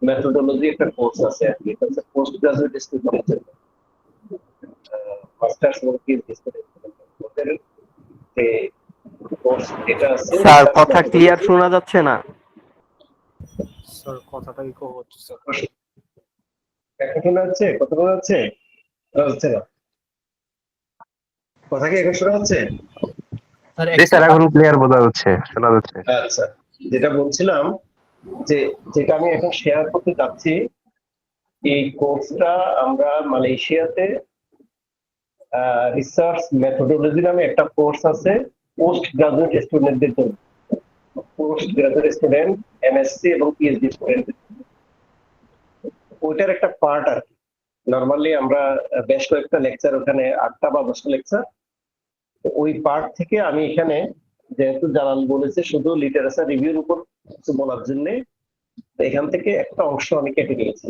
Methodology একটা course আছে আর কি, এটা হচ্ছে পোস্ট গ্রাজুয়েট স্টুডেন্টের জন্য, মাস্টার্স এবং পিএইচডি স্টুডেন্ট ওদের যে কোর্স এটা আছে স্যার রিসার্চ কথা ক্লিয়ার মেথোডোলজি। শোনা যাচ্ছে না। স্যার কথাটা ইকো হচ্ছে স্যার। এখন শোনা যাচ্ছে? কথা শোনা যাচ্ছে? শোনা যাচ্ছে না? কথা কি এখন শোনা যাচ্ছে? স্যার জি স্যার, এখন ক্লিয়ার বোঝা যাচ্ছে, শোনা যাচ্ছে। আচ্ছা, যেটা বলছিলাম যে যেটা আমি এখন শেয়ার করতে চাচ্ছি, এই কোর্সটা আমরা মালয়েশিয়াতে রিসার্চ মেথোডোলজি নামে একটা কোর্স আছে পোস্ট গ্রাজুয়েট স্টুডেন্টদের জন্য। পোস্ট গ্রাজুয়েট স্টুডেন্ট, এমএসসি এবং পিএইচডি স্টুডেন্ট, ওইটার একটা পার্ট আর কি। নর্মালি আমরা বেশ কয়েকটা লেকচার, ওখানে 8টা বা 10টা লেকচার, ওই পার্ট থেকে আমি এখানে, যেহেতু জালাল বলেছে শুধু লিটারেচার রিভিউর উপর কিছু বলার জন্য, এখান থেকে একটা অংশ আমি কেটে নিয়েছি।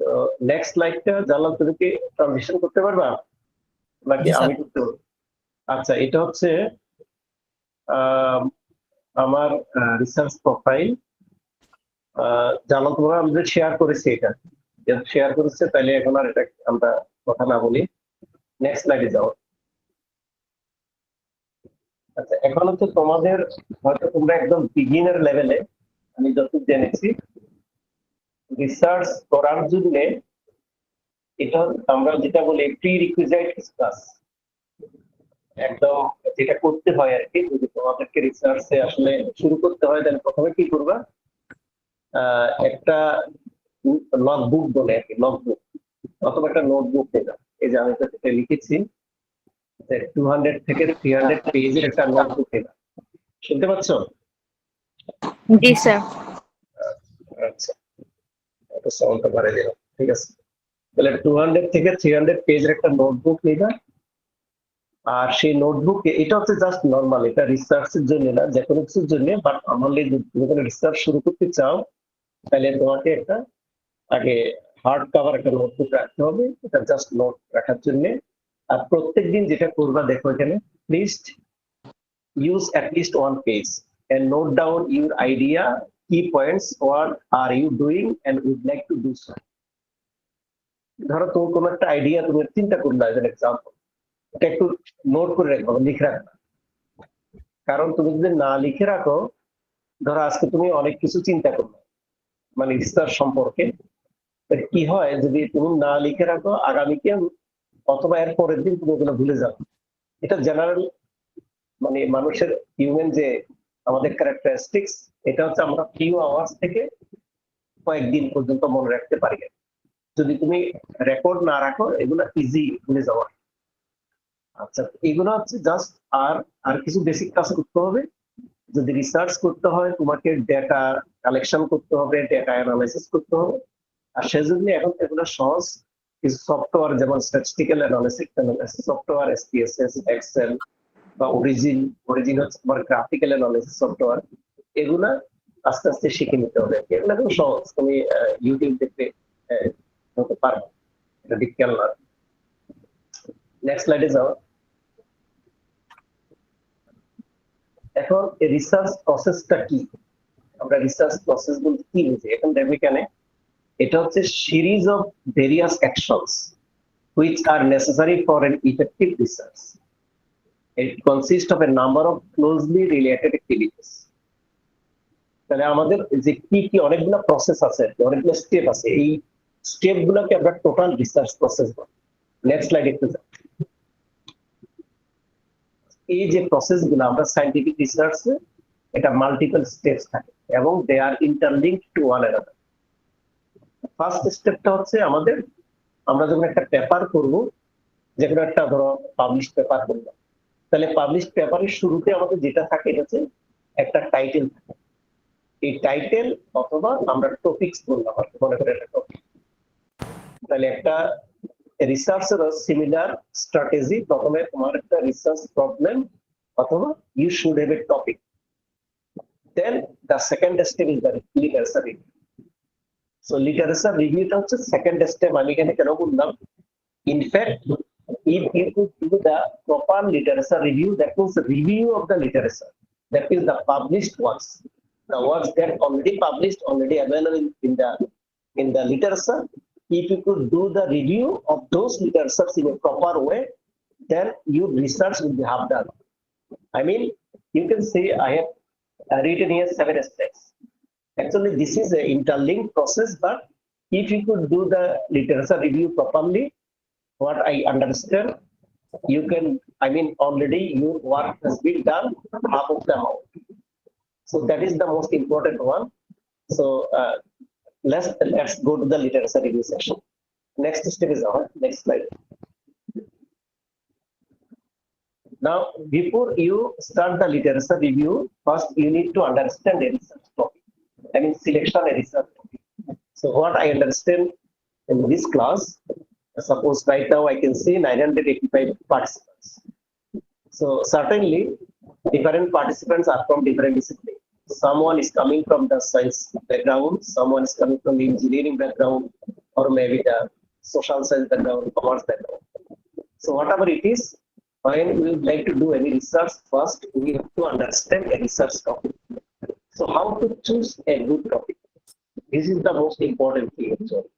তো নেক্সট স্লাইডটা জালাল তুমি কি ট্রানজিশন করতে পারবা নাকি আমি করতে পারবো? আচ্ছা, এটা হচ্ছে আমার রিসার্চ প্রোফাইল। জালাল তোমরা আমাদের শেয়ার করেছি, এটা শেয়ার করেছে, তাইলে এখন আর এটা আমরা কথা না বলি, নেক্সট স্লাইডে যাও। আচ্ছা, এখন হচ্ছে তোমাদের, হয়তো তোমরা একদম বিগিনার লেভেলে, আমি যতটুকু জেনেছি রিসার্চ করার জন্য এটা আমরা যেটা বলি প্রি রিকুইজাইট ক্লাস, একদম যেটা করতে হয় আর কি। যদি তোমাদেরকে রিসার্চে আসলে শুরু করতে হয়, তাহলে প্রথমে কি করবা, একটা লগবুক বলে আর কি, লগবুক অথবা একটা নোটবুক নেবা। এই যে আমি এটা লিখেছি, 200 থেকে 300 পেজের একটা নোটবুক নেবা। শুনতে পাচ্ছ? জি স্যার। আচ্ছা, এটা সাউন্ডটা বাড়িয়ে দিলাম, ঠিক আছে। তাহলে 200 থেকে 300 পেজের একটা নোটবুক নিবা। আর সেই নোটবুক, এটা হচ্ছে জাস্ট নর্মাল, এটা রিসার্চের জন্য না, যে কোনো কিছুর জন্য, বাট নর্মালি তুমি কোনো রিসার্চ শুরু করতে চাও তাহলে তোমাকে একটা আগে হার্ড কভার একটা নোটবুক রাখতে হবে, এটা জাস্ট নোট রাখার জন্য। আর প্রত্যেকদিন যেটা করবা, দেখো এখানে, please use at least one page and note down your idea, key points, what are you doing and would like to do so. ধরো তোমার কোনো একটা আইডিয়া তুমি চিন্তা করলে, এজ এন এক্সাম্পল, এটা একটু নোট করে রাখবো, লিখে রাখবা। কারণ তুমি যদি না লিখে রাখো, ধরো আজকে তুমি অনেক কিছু চিন্তা করবে মানে রিসার্চ সম্পর্কে, কি হয় যদি তুমি না লিখে রাখো, আগামীকে অথবা এর পরের দিন তুমি ওগুলো ভুলে যাও। এটা জেনারেল মানে মানুষের হিউম্যান যে আমাদের ক্যারেক্টারিস্টিক্স, এটা হচ্ছে আমরা ফিউ আওয়ার্স থেকে কয়েকদিন পর্যন্ত মনে রাখতে পারি। যদি তুমি রেকর্ড না রাখো, এগুলো ইজি ভুলে যাওয়া। আচ্ছা, এগুলো হচ্ছে জাস্ট, আর কিছু বেসিক কাজ করতে হবে। যদি রিসার্চ করতে হয়, তোমাকে ডেটা কালেকশন করতে হবে, ডেটা অ্যানালাইসিস করতে হবে। আর সেজন্য এখন এগুলো সহজ কিছু সফটওয়্যার, যেমন statistical analysis software, SPSS, Excel বা অরিজিন হচ্ছে তোমার গ্রাফিক্যাল অ্যানালিসিস সফটওয়্যার, এগুলা আস্তে আস্তে শিখে নিতে হবে। এগুলো খুব সহজ, তুমি ইউটিউব দেখতে হতে পারবে, এটা ডিফিকাল্ট না। নেক্সট স্লাইডে যাও। এখন রিসার্চ প্রসেসটা কি, আমরা রিসার্চ প্রসেস বলতে কি বুঝি, এখন দেখো এখানে, এটা হচ্ছে series of various actions which are necessary for an effective research. It consists of a number of closely related activities. তাহলে আমাদের যে কি কি অনেকগুলো প্রসেস আছে, অনেকগুলো স্টেপ আছে, এই স্টেপ গুলোকে আমরা টোটাল রিসার্চ প্রসেস বলি। নেক্সট স্লাইড একটু যাও। এই যে প্রসেস গুলো আমরা সায়েন্টিফিক রিসার্চে, এটা মাল্টিপল স্টেপস থাকে এবং they are interlinked to one another. First স্টেপটা হচ্ছে আমাদের, আমরা যখন একটা পেপার করব, যে কোনো একটা ধরো পাবলিশ পেপার করলাম, তাহলে পাবলিশ পেপারের শুরুতে আমাদের যেটা থাকে, এটা হচ্ছে একটা টাইটেল থাকে। এই টাইটেল অথবা আমরা টপিকস বললাম আর মনে করে একটা টপিক। তাহলে একটা রিসার্চের সিমিলার স্ট্র্যাটেজি, প্রথমে তোমার একটা রিসার্চ প্রবলেম অথবা you should have a topic, then the second step is the literature review. So literature রিভিউটা হচ্ছে সেকেন্ড স্টেপ। আমি এখানে কেন বললাম, in fact if you could do the proper literature review, that means review of the literature, that is the published ones, the works that already published, already available in the literature. If you could do the review of those literatures in a proper way, then your research will be half done. I mean, you can say I have written here 7 aspects. Actually, this is an interlinked process, but if you could do the literature review properly, what I understand, you can, I mean, already your work has been done half of the amount. So that is the most important one. So let's go to the literature review section. Next step is our next slide. Now, before you start the literature review, first you need to understand a research topic. I mean, selection a research topic. So what I understand in this class, suppose right now I can see 985 participants. So certainly different participants are from different disciplines. Someone is coming from the science background, someone is coming from the engineering background, or maybe the social science background, commerce background. So whatever it is, when we would like to do any research, first we have to understand a research topic. So how to choose a good topic? This is the most important thing. Actually.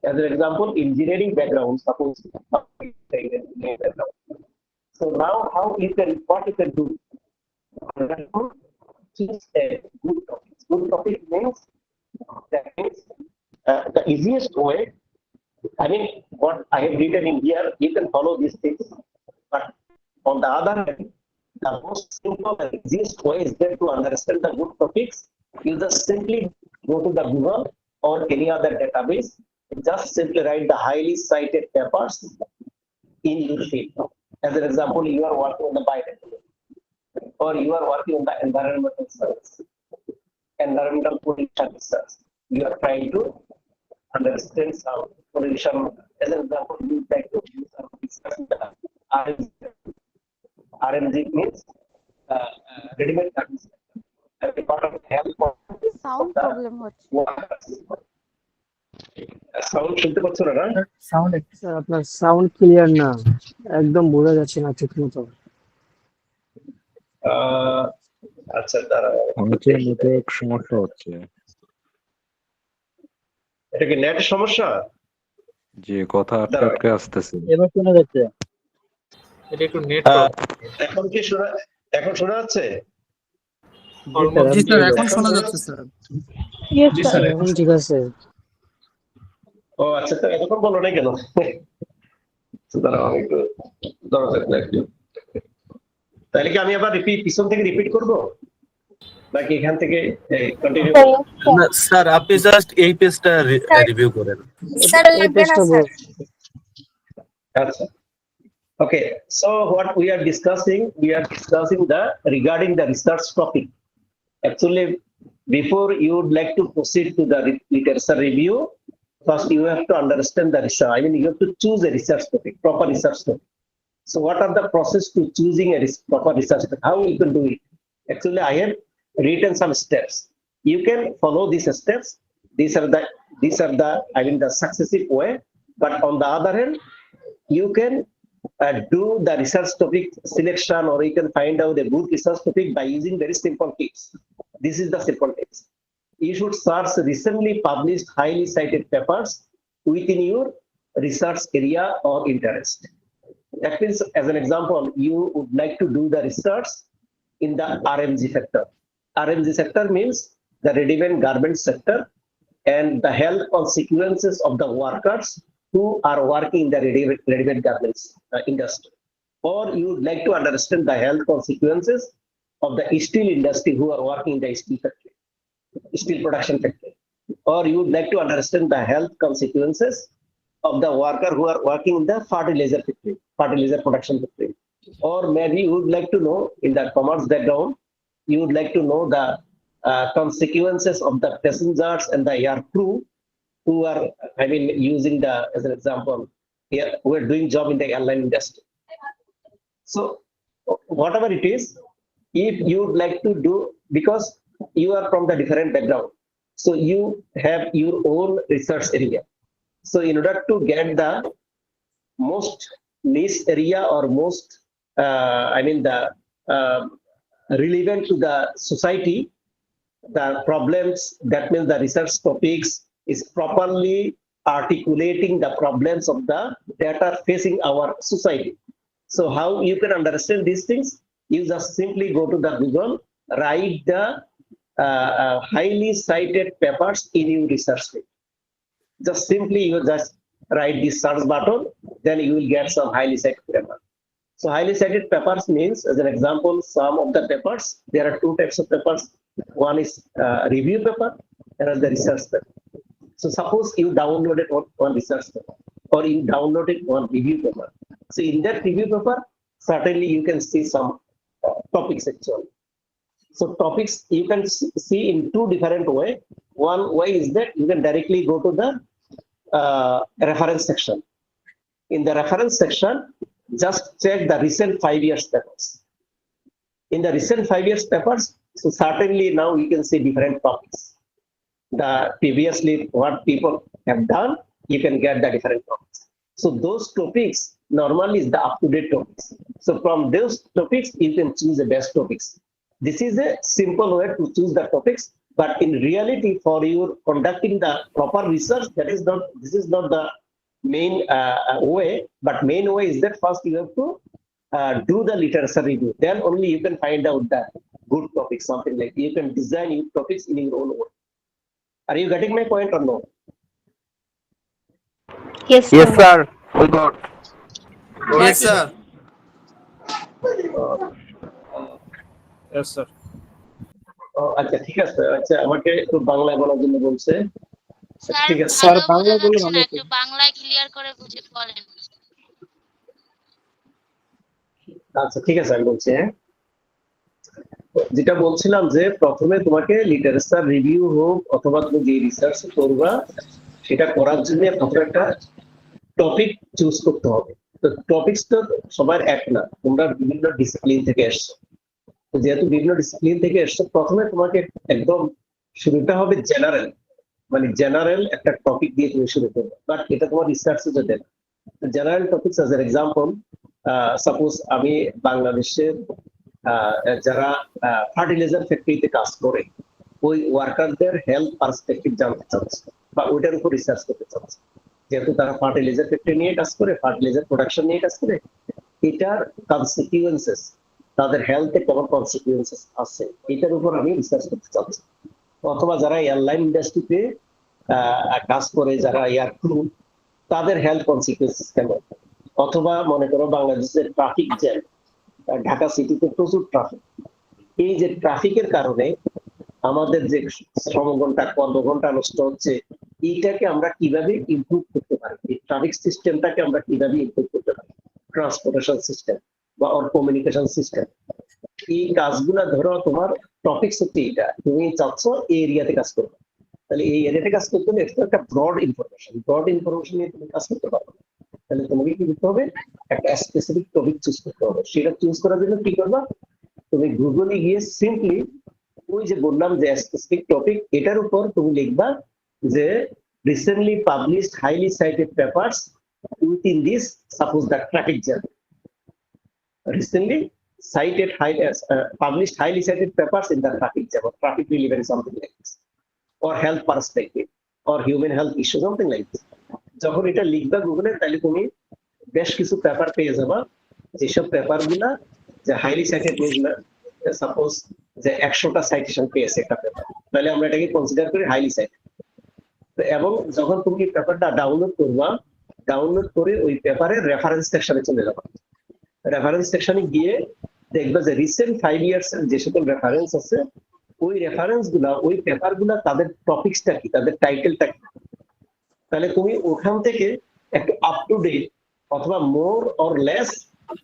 As an example, engineering background, suppose engineering background. So now what you can do? Choose a good topic. Good topic means the easiest way. I mean, what I have written in here, you can follow these things. But on the other hand, the most simple and easiest way is there to understand the good topics. You just simply go to the Google or any other database. Just simply write the highly cited papers in your field. As an example, you are working on the biotechnology, or you are working on the environmental science, environmental pollution research. You are trying to understand some pollution. As an example, you try to use some research the RMG means ready-made garments. As a part of health sound problem হচ্ছে sound শুনতে পাচ্ছ না? Sound sir আপনার sound clear না, একদম বোঝা যাচ্ছে না ঠিক মতো। আচ্ছা, দাঁড়াও, অনেকের নেটওয়ার্ক সমস্যা হচ্ছে। এটা কি নেট সমস্যা? যে কথা আটকে আটকে আসতেছে। এবার শোনা যাচ্ছে? এটা একটু নেট এখন কি এখন শোনা যাচ্ছে? জি স্যার, এখন শোনা যাচ্ছে স্যার। জি স্যার, এখন ঠিক আছে। ও আচ্ছা, তো এতক্ষণ বলো নাই কেন? দাঁড়াও, আমি একটু তাহলে কি আমি আবার পিছন থেকে রিপিট করব নাকি এখান থেকে কন্টিনিউ? স্যার আপনি জাস্ট এই পেজটা রিভিউ করেন। স্যার লাগবে না স্যার। আচ্ছা, okay, so what we are discussing the regarding the research topic. Actually, before you would like to proceed to the literature review, first you have to understand the research. I mean, you have to choose a research topic, proper research topic. So what are the process to choosing a proper research topic? How you can do it? Actually, I have written some steps. You can follow these steps. These are the I mean the successive way. But on the other hand, you can do the research topic selection, or you can find out a good research topic by using very simple tips. This is the simple tips. You should search recently published highly cited papers within your research area or interest. That means, as an example, you would like to do the research in the RMG sector. RMG sector means the ready-made garment sector, and the health consequences of the workers who are working in the ready-made garments industry. Or you would like to understand the health consequences of the steel industry who are working in the steel production factory. Or you would like to understand the health consequences of the worker who are working in the fertilizer production factory. Or maybe you would like to know, in the commerce background, you would like to know the consequences of the passengers and the air crew who are, I mean, using the, as an example, here, who are doing job in the airline industry. So whatever it is, if you would like to do, because you are from the different background, so you have your own research area. So in order to get the most niche area or most, I mean the relevant to the society, The problems, that means the research topics is properly articulating the problems of the that are facing our society. So how you can understand these things? You just simply go to the Google, write the highly cited papers in your research paper. Just simply you just write the search button, then you will get some highly cited paper. So highly cited papers means, as an example, some of the papers, there are two types of papers. One is review paper, another research paper. So suppose you downloaded one research paper or you downloaded one review paper. So in that review paper, certainly you can see some topics actually. So topics you can see in two different ways. One way is that you can directly go to the reference section. In the reference section, just check the recent 5 years papers. In the recent 5 years papers, so certainly now you can see different topics. The previously what people have done, you can get the different topics. So those topics normally is the up-to-date topics. So from those topics, you can choose the best topics. This is a simple way to choose the topics, but in reality, for you conducting the proper research, this is not the main way, but main way is that first you have to do the literature review. Then only you can find out the good topics, something like you can design your topics in your own way. Are you getting my point or no? Yes, Yes, sir. sir. We got. Yes, sir. Yes, sir. আচ্ছা ঠিক আছে, আচ্ছা আমাকে একটু বাংলায় বলার জন্য বলছে। স্যার ঠিক আছে স্যার, ভালো বোঝা বাংলা বললে যাচ্ছে না, ভালো হতো। একটু বাংলায় ক্লিয়ার করে বুঝে বলেন। আচ্ছা ঠিক আছে আমি বলছি। হ্যাঁ, যেটা বলছিলাম যে প্রথমে তোমাকে লিটারেচার রিভিউ হোক অথবা তুমি যে রিসার্চ করবা সেটা করার জন্য প্রথমে একটা টপিক চুজ করতে হবে। তো টপিকস তো সবার এক না, তোমরা বিভিন্ন ডিসিপ্লিন থেকে এসছো। তো যেহেতু বিভিন্ন ডিসিপ্লিন থেকে এসছো, প্রথমে তোমাকে একদম শুরুটা হবে জেনারেল, মানে জেনারেল একটা টপিক দিয়ে তুমি শুরু করবে, বাট এটা তোমার রিসার্চে যেতে না। General topics as an example, suppose আমি বাংলাদেশের যারা ফার্টিলাইজার ফ্যাক্টরিতে কাজ করে ওই ওয়ার্কারদের হেলথ পার্সপেক্টিভ জানতে চাচ্ছে বা ওইটার উপর রিসার্চ করতে চাচ্ছে। যেহেতু তারা ফার্টিলাইজার ফ্যাক্টরি নিয়ে কাজ করে, ফার্টিলাইজার প্রোডাকশন নিয়ে কাজ করে, এটার কনসিকুয়েন্সেস, তাদের হেলথে কেমন কনসিকুয়েন্সেস আছে এটার উপর আমি রিসার্চ করতে চাচ্ছি। অথবা যারা এয়ারলাইন ইন্ডাস্ট্রিতে কাজ করে, যারা এয়ার ক্রু, তাদের হেলথ কনসিকুয়েন্সেস কেমন। অথবা মনে করো বাংলাদেশের ট্রাফিক জ্যাম, ঢাকা সিটিতে প্রচুর ট্রাফিক, এই যে ট্রাফিকের কারণে আমাদের যে শ্রম ঘন্টা, কর্মঘন্টা নষ্ট হচ্ছে, এইটাকে আমরা কিভাবে ইমপ্রুভ করতে পারি, এই ট্রাফিক সিস্টেমটাকে আমরা কিভাবে ইমপ্রুভ করতে পারি, ট্রান্সপোর্টেশন সিস্টেম বা ওর কমিউনিকেশন সিস্টেম, এই কাজগুলা ধরো তোমার টপিকস হচ্ছে এটা, তুমি চাচ্ছ এই এরিয়াতে কাজ করবে, তাহলে এই এরিয়াতে কাজ করতে হলে একটা ব্রড ইনফরমেশন নিয়ে তুমি কাজ করতে পারবে। তাহলে তোমাকে কি করতে হবে, একটা স্পেসিফিক টপিক চুজ করতে হবে। সেটা চুজ করার জন্য কি করবা, তুমি গুগলে গিয়ে সিম্পলি ওই যে বললাম যে স্পেসিফিক টপিক, এটার উপর তুমি লিখবা যে recently published highly cited papers within this, suppose the traffic jam, recently cited published highly cited papers in the traffic jam or traffic relief and something like this, or health perspective or human health issue, something like this. যখন এটা লিখবা গুগলে, তাহলে তুমি বেশ কিছু paper পেয়ে যাবা, যেসব পেপার গুলা যে হাইলি সাইটেড নিউজ, সাপোজ যে 100টা সাইটেশন পেয়েছে একটা পেপার, তাহলে আমরা এটাকে কনসিডার করি হাইলি সাইটেড। এবং যখন তুমি পেপারটা ডাউনলোড করবা, ডাউনলোড করে ওই পেপারের রেফারেন্স সেকশনে চলে যাবা। রেফারেন্স সেকশনে গিয়ে দেখবা যে রিসেন্ট 5 ইয়ার্স যে সকল রেফারেন্স আছে, ওই রেফারেন্স গুলা, ওই পেপার গুলা, তাদের টপিকসটা কি, তাদের টাইটেলটা কি, তাহলে তুমি ওখান থেকে একটু আপ টু ডেট অথবা মোর অর লেস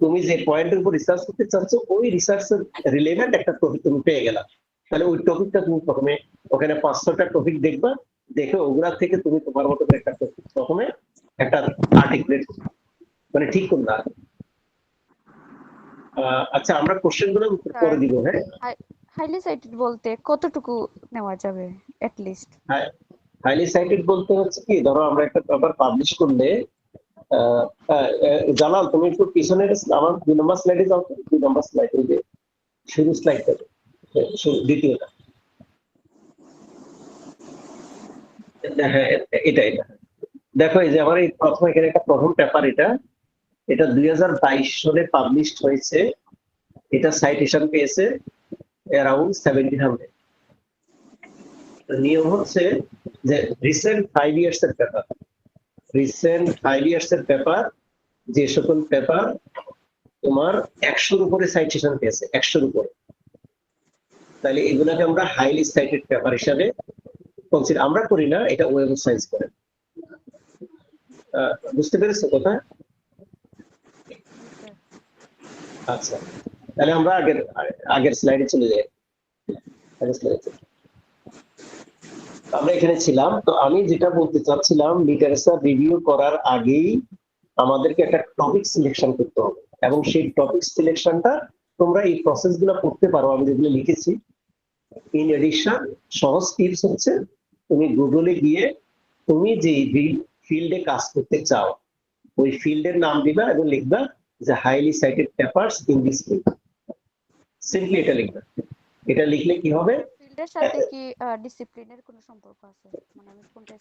তুমি যে পয়েন্টের উপর রিসার্চ করতে চাচ্ছ, ওই রিসার্চের রিলেভেন্ট একটা টপিক তুমি পেয়ে গেলা। তাহলে ওই টপিকটা তুমি প্রথমে ওখানে 500টা টপিক দেখবা, দেখে ওগুলা থেকে তুমি তোমার মতো করে একটা টপিক প্রথমে একটা আর্টিকুলেট, মানে ঠিক করলা। আচ্ছা, আমরা কোশ্চেন গুলো করে দিব। হ্যাঁ, হাইলি সাইটেড বলতে কতটুকু নেওয়া যাবে এট লিস্ট? হাইলি সাইটেড বলতে হচ্ছে কি, ধরো আমরা একটা পেপার পাবলিশ করলে, জালাল তুমি একটু পিছনে আমার 2 নম্বর স্লাইডে যাও তো, 2 নম্বর স্লাইড, ওই যে শুরু স্লাইডটা, দ্বিতীয়টা। হ্যাঁ, এটা দেখো, এই যে আমার এই প্রথম এখানে একটা প্রথম পেপার, এটা 2022 সালে পাবলিশড হয়েছে। এটা সাইটেশন পেয়েছে অ্যারাউন্ড 1700। নিয়ম হচ্ছে যে রিসেন্ট 5 ইয়ার্স এর পেপার, যে সকল পেপার তোমার 100-র উপরে সাইটেশন পেয়েছে, 100-র উপরে, তাহলে এগুলাকে আমরা হাইলি সাইটেড পেপার হিসাবে কনসিডার আমরা করি না, এটা ওয়েব অফ সায়েন্স করে। বুঝতে পেরেছো কথা? আচ্ছা, তাহলে আমরা আগের স্লাইডে চলে যাই। আমরা এখানে ছিলাম, তো আমি যেটা বলতে চাচ্ছিলাম, লিটারেচার রিভিউ করার আগেই আমাদেরকে একটা টপিক সিলেকশন করতে হবে, এবং সেই টপিক সিলেকশনটা তোমরা এই প্রসেস গুলো করতে পারো আমি যেগুলো লিখেছি। ইন এডিশন, সহজ টিপস হচ্ছে তুমি গুগলে গিয়ে তুমি যে ফিল্ডে কাজ করতে চাও ওই ফিল্ডের নাম দিবা এবং লিখবা যে highly cited papers in this field. Simply এটা লিখবা। এটা লিখলে কি হবে, ফিল্ডের সাথে কি ডিসিপ্লিনের কোনো সম্পর্ক আছে? মানে আমি কোনটা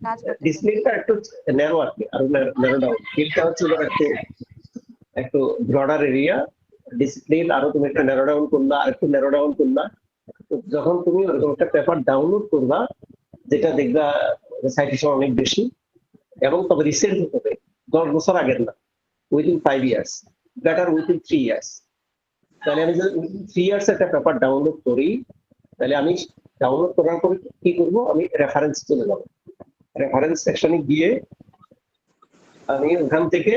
কাজ করতে ডিসপ্লেটা একটু ন্যারো আর কি, আরো ন্যারো ডাউন। ফিল্ডটা হচ্ছে একটু ব্রডার এরিয়া, ডিসিপ্লিন আরো তুমি একটা ন্যারো ডাউন করলা, আর একটু ন্যারো ডাউন করলা। যখন তুমি ওরকম একটা পেপার ডাউনলোড করবা যেটা দেখবা সাইটেশন অনেক বেশি, এবং তবে রিসেন্ট হতে হবে, 10 বছর আগের না, within 5 years, better within 3 years. তাহলে আমি যদি 3 ইয়ার্স একটা পেপার ডাউনলোড করি, তাহলে আমি ডাউনলোড করার পরে কি করব, আমি রেফারেন্স চলে যাবো। রেফারেন্স সেকশনে গিয়ে আমি ওখান থেকে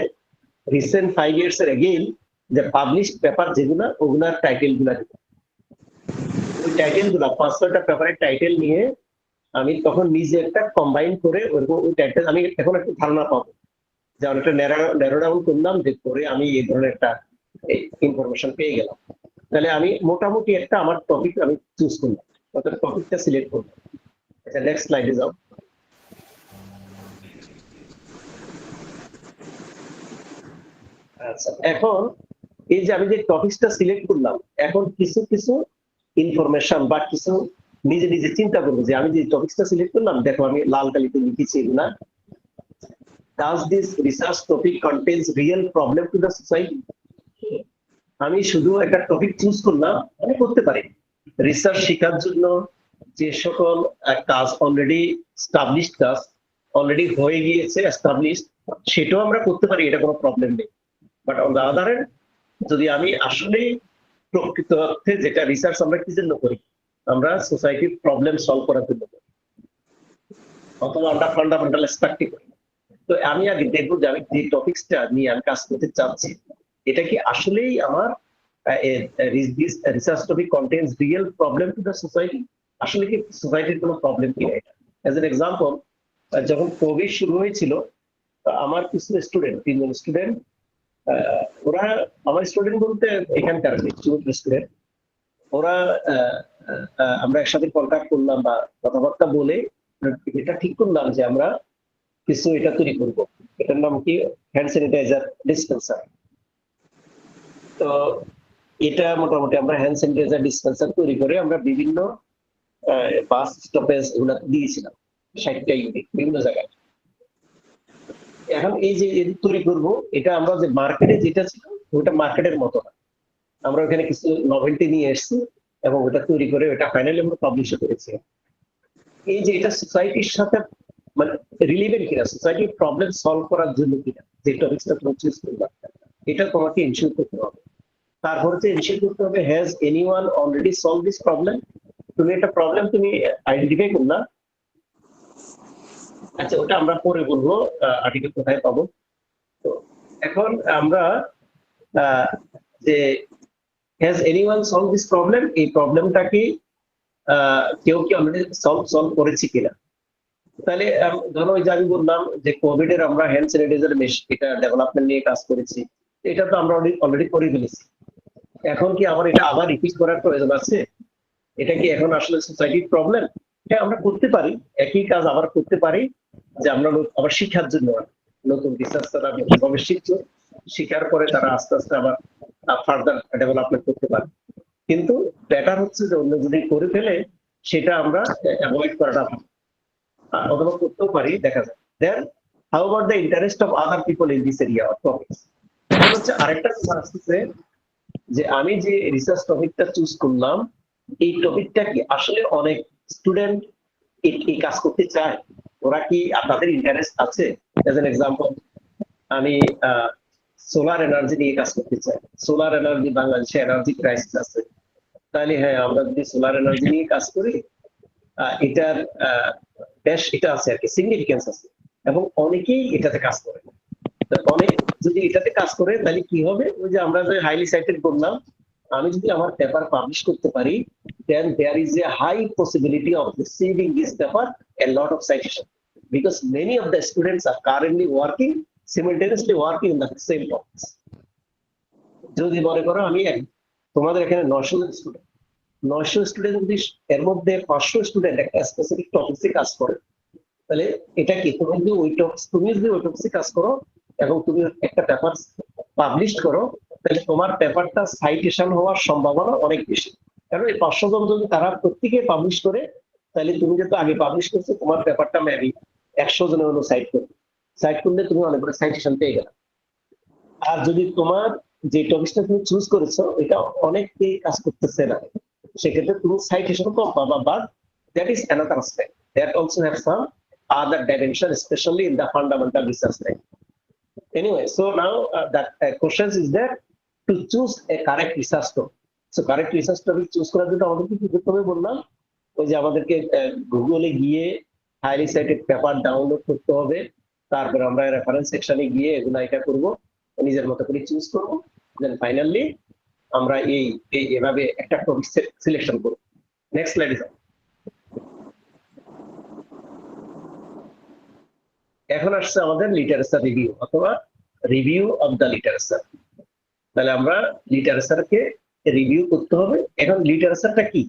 রিসেন্ট 5 ইয়ার্স এর এগেইন যে পাবলিশ পেপার যেগুলা, ওগুলার টাইটেল গুলা দিব। ওই টাইটেল গুলা 5-6টা পেপারের টাইটেল নিয়ে আমি তখন নিজে একটা কম্বাইন করে ওই টাইটেল আমি এখন একটা ধারণা পাবো, যেমন একটা ন্যারো ডাউন করলাম, যে করে আমি এই ধরনের একটা ইনফরমেশন পেয়ে গেলাম। তাহলে আমি মোটামুটি একটা আমার টপিক আমি চুজ করলাম, অর্থাৎ টপিকটা সিলেক্ট করলাম। আচ্ছা, নেক্সট স্লাইডে যাও। আচ্ছা, এখন এই যে আমি যে টপিকটা সিলেক্ট করলাম, এখন কিছু কিছু ইনফরমেশন বা কিছু নিজে নিজে চিন্তা করবো যে আমি যে টপিকটা সিলেক্ট করলাম, দেখো আমি লাল কালিতে লিখেছি এগুলা। Does this research topic contains real problem to the society? আমি শুধু একটা টপিক চুজ করলাম, আমি করতে পারি রিসার্চ শেখার জন্য যে সকল কাজ অলরেডি এস্টাবলিশড, কাজ অলরেডি হয়ে গিয়েছে এস্টাবলিশড, সেটাও আমরা করতে পারি, এটা কোনো প্রবলেম নেই। But on the other hand, যদি আমি আসলে প্রকৃত অর্থে যেটা রিসার্চ আমরা কি জন্য করি, আমরা সোসাইটির প্রবলেম সলভ করার জন্য করি, অথবা আমরা ফান্ডামেন্টাল এক্সপেক্টই করি। তো আমি আগে দেখবো যে আমি যে টপিকসটা নিয়ে আমি কাজ করতে চাচ্ছি, এটা কি আসলেই আমার research topic contains real problem to the society, আসলে কি সোসাইটির কোনো প্রবলেম কিনা। এটা অ্যাজ এন এক্সাম্পল, যখন কোভিড শুরু হয়েছিল, আমার কিছু স্টুডেন্ট, 3জন স্টুডেন্ট, ওরা আমার স্টুডেন্ট বলতে এখানকার স্টুডেন্ট, ওরা আমরা একসাথে কন্ট্যাক্ট করলাম বা কথাবার্তা বলে এটা ঠিক করলাম যে আমরা কিছু এটা তৈরি করবো। এটার নাম কি, হ্যান্ড স্যানিটাইজার ডিসপেন্সার। তো এটা মোটামুটি আমরা হ্যান্ড স্যানিটাইজার ডিসপেন্সার তৈরি করে আমরা বিভিন্ন বাস স্টপেজ এগুলা দিয়েছিলাম, 60টা ইউনিট বিভিন্ন জায়গায়। এখন এই যে তৈরি করবো, এটা আমরা যে মার্কেটে যেটা ছিল ওটা মার্কেটের মতো না, আমরা ওখানে কিছু নভেলটি নিয়ে এসেছি এবং ওটা তৈরি করে ওটা ফাইনালি আমরা পাবলিশ করেছি। এই যে এটা সোসাইটির সাথে মানে রিলেভেন্ট কিনা, সোসাইটির প্রবলেম সলভ করার জন্য কিনা, যে টপিকসটা তুমি চুজ করবা, এটা তোমাকে এনশিওর করতে হবে। তারপর হচ্ছে এনশিওর করতে হবে, has anyone already solve this problem. তুমি একটা প্রবলেম তুমি আইডেন্টিফাই করলা, আচ্ছা ওটা আমরা পরে বলবো আর্টিকেল কোথায় পাবো। তো এখন আমরা যে has anyone solve this problem, এই প্রবলেমটা কি কেউ কি অলরেডি সলভ করেছে কিনা। তাহলে ধরো ওই যে আমি বললাম যে কোভিড এর আমরা হ্যান্ড স্যানিটাইজার মেশ এটা ডেভেলপমেন্ট নিয়ে কাজ করেছি, এটা তো আমরা অলরেডি করে ফেলেছি। এখন কি আমার এটা আবার রিপিট করার প্রয়োজন আছে? এটা কি এখন আসলে সোসাইটির প্রবলেম? হ্যাঁ, আমরা করতে পারি, একই কাজ আবার করতে পারি, যে আমরা আবার শিক্ষার জন্য নতুন রিসার্চ তারা যেভাবে শিখছে, শিখার পরে তারা আস্তে আস্তে আবার ফার্দার ডেভেলপমেন্ট করতে পারে। কিন্তু বেটার হচ্ছে যে অন্য যদি করে ফেলে সেটা আমরা অ্যাভয়েড করাটা ভালো। অথবা করতেও পারি, দেখা যায়। Then how about the interest of other people in this area of topics. এখন হচ্ছে আরেকটা কথা আসছে যে আমি যে রিসার্চ টপিকটা চুজ করলাম, এই টপিকটা কি আসলে অনেক স্টুডেন্ট এই কাজ করতে চায়, ওরা কি তাদের ইন্টারেস্ট আছে? এজ এন এক্সাম্পল, আমি সোলার এনার্জি নিয়ে কাজ করতে চাই। সোলার এনার্জি, বাংলাদেশে এনার্জি ক্রাইসিস আছে, তাহলে হ্যাঁ আমরা যদি সোলার এনার্জি নিয়ে কাজ করি, এটার বেশ এটা আছে আর কি, সিগনিফিকেন্স আছে, এবং অনেকেই এটাতে কাজ করে। তো অনেক যদি এটাতে কাজ করে তাহলে কি হবে, ওই যে আমরা যে হাইলি সাইটেড করলাম, আমি যদি আমার পেপার পাবলিশ করতে পারি, then there is a high possibility of receiving this paper a lot of citation, because many of the students are currently working, simultaneously working in the same topics. যদি মনে করো আমি তোমাদের এখানে 900 স্টুডেন্ট, 900 স্টুডেন্ট যদি এর মধ্যে 500 স্টুডেন্ট একটা স্পেসিফিক টপিকে কাজ করে, তাহলে এটা কি তুমি যদি ওই টপিকে কাজ করো এবং তুমি একটা পেপার পাবলিশ করো, তাহলে তোমার পেপারটা সাইটেশন হওয়ার সম্ভাবনা অনেক বেশি। কারণ এই 500 জন যদি তারা প্রত্যেকে পাবলিশ করে, তাহলে তুমি যেহেতু আগে পাবলিশ করছো, তোমার পেপারটা মেবি 100 জনের হলো সাইট করলে তুমি অনেক বড় সাইটেশন পেয়ে গেলে। আর যদি তোমার যে টপিকটা তুমি চুজ করেছো এটা অনেকেই কাজ করতেছে না, সেক্ষেত্রে তুমি সাইটেশন কম পাবা, but that is another aspect that also have some other dimension, especially in the fundamental research line. Anyway, so now that question is there to choose a correct research topic. So correct research topic choose করার জন্য আমাদেরকে কি করতে হবে বললাম, ওই যে আমাদেরকে গুগলে গিয়ে হাইলি সাইটেড পেপার ডাউনলোড করতে হবে, তারপর আমরা রেফারেন্স সেকশনে গিয়ে এগুলো এটা করব, নিজের মতো করে চুজ করব, দেন ফাইনালি আমরা এভাবে একটা টপিক সিলেকশন করব। Next slide. এখন আসছে আমাদের লিটারেচার রিভিউ অথবা রিভিউ অফ দ্য লিটারেচার। তাহলে আমরা লিটারেচারকে রিভিউ করতে হবে। এখন লিটারেচারটা কি?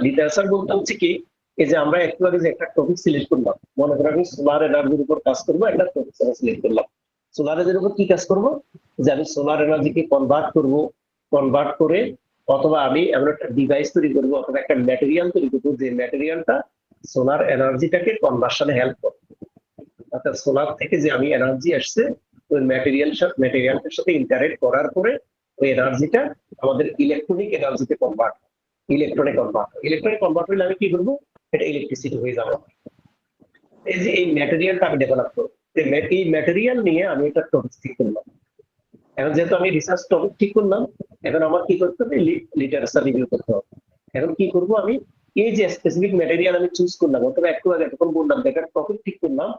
লিটারেচার বলতে হচ্ছে কি, এই যে আমরা একটু আগে যে একটা টপিক সিলেক্ট করলাম, মনে করো আমি সোলার এনার্জির উপর কাজ করবো, একটা টপিক সিলেক্ট করলাম। সোলার এনার্জির উপর কি কাজ করব, যে আমি সোলার এনার্জিকে কনভার্ট করে, অথবা আমি এমন একটা ডিভাইস তৈরি করবো অথবা একটা ম্যাটেরিয়াল তৈরি করবো, যে ম্যাটেরিয়ালটা সোলার এনার্জিটাকে কনভার্সনে হেল্প করবে। অর্থাৎ সোলার থেকে যে আমি এনার্জি আসছে, ওই ম্যাটেরিয়ালটার সাথে ইন্টারেক্ট করার পরে ওই এনার্জিটা আমাদের ইলেকট্রনিক এনার্জিতে ইলেকট্রনিক কনভার্ট হলে আমি কি করবো, এটা ইলেকট্রিসিটি হয়ে যাবে। এই যে এই ম্যাটেরিয়ালটা আমি ডেভেলপ করবো, এই ম্যাটেরিয়াল নিয়ে আমি একটা টপিক ঠিক করলাম। এখন যেহেতু আমি রিসার্চ টপিক ঠিক করলাম, এখন আমার কি করতে হবে, লিটারেচার রিভিউ করতে হবে। এখন কি করবো, আমি এই যে স্পেসিফিক ম্যাটেরিয়াল আমি চুজ করলাম, অথবা একটু আগে এতক্ষণ বললাম একটা টপিক ঠিক করলাম,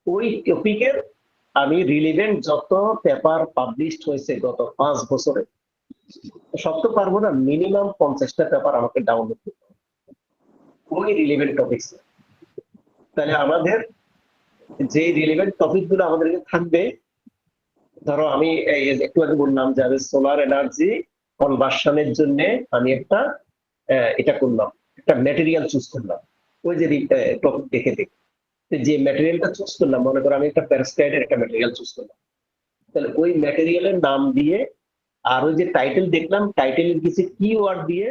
ওই টপিকের আমি রিলেভেন্ট যত পেপার পাবলিশড হয়েছে গত 5 বছরে, সব তো পারবো না, মিনিমাম 50টা পেপার আমাকে ডাউনলোড করতে হবে ওই রিলেভেন্ট টপিকস। তাহলে আমাদের যে রিলেভেন্ট টপিক গুলো আমাদেরকে থাকবে, ধরো আমি একটু আগে বললাম যে আমি সোলার এনার্জি কনভার্সনের জন্য আমি এটা করলাম, একটা ম্যাটেরিয়াল চুজ করলাম, ওই যে টপিক দেখে যে ম্যাটেরিয়ালটা চুজ করলাম, মনে করো আমি একটা প্যারাস্টাইডের একটা ম্যাটেরিয়াল চুজ করলাম, তাহলে ওই ম্যাটেরিয়ালের নাম দিয়ে আর ওই যে টাইটেল দেখলাম, টাইটেলের কিছু কিওয়ার্ড দিয়ে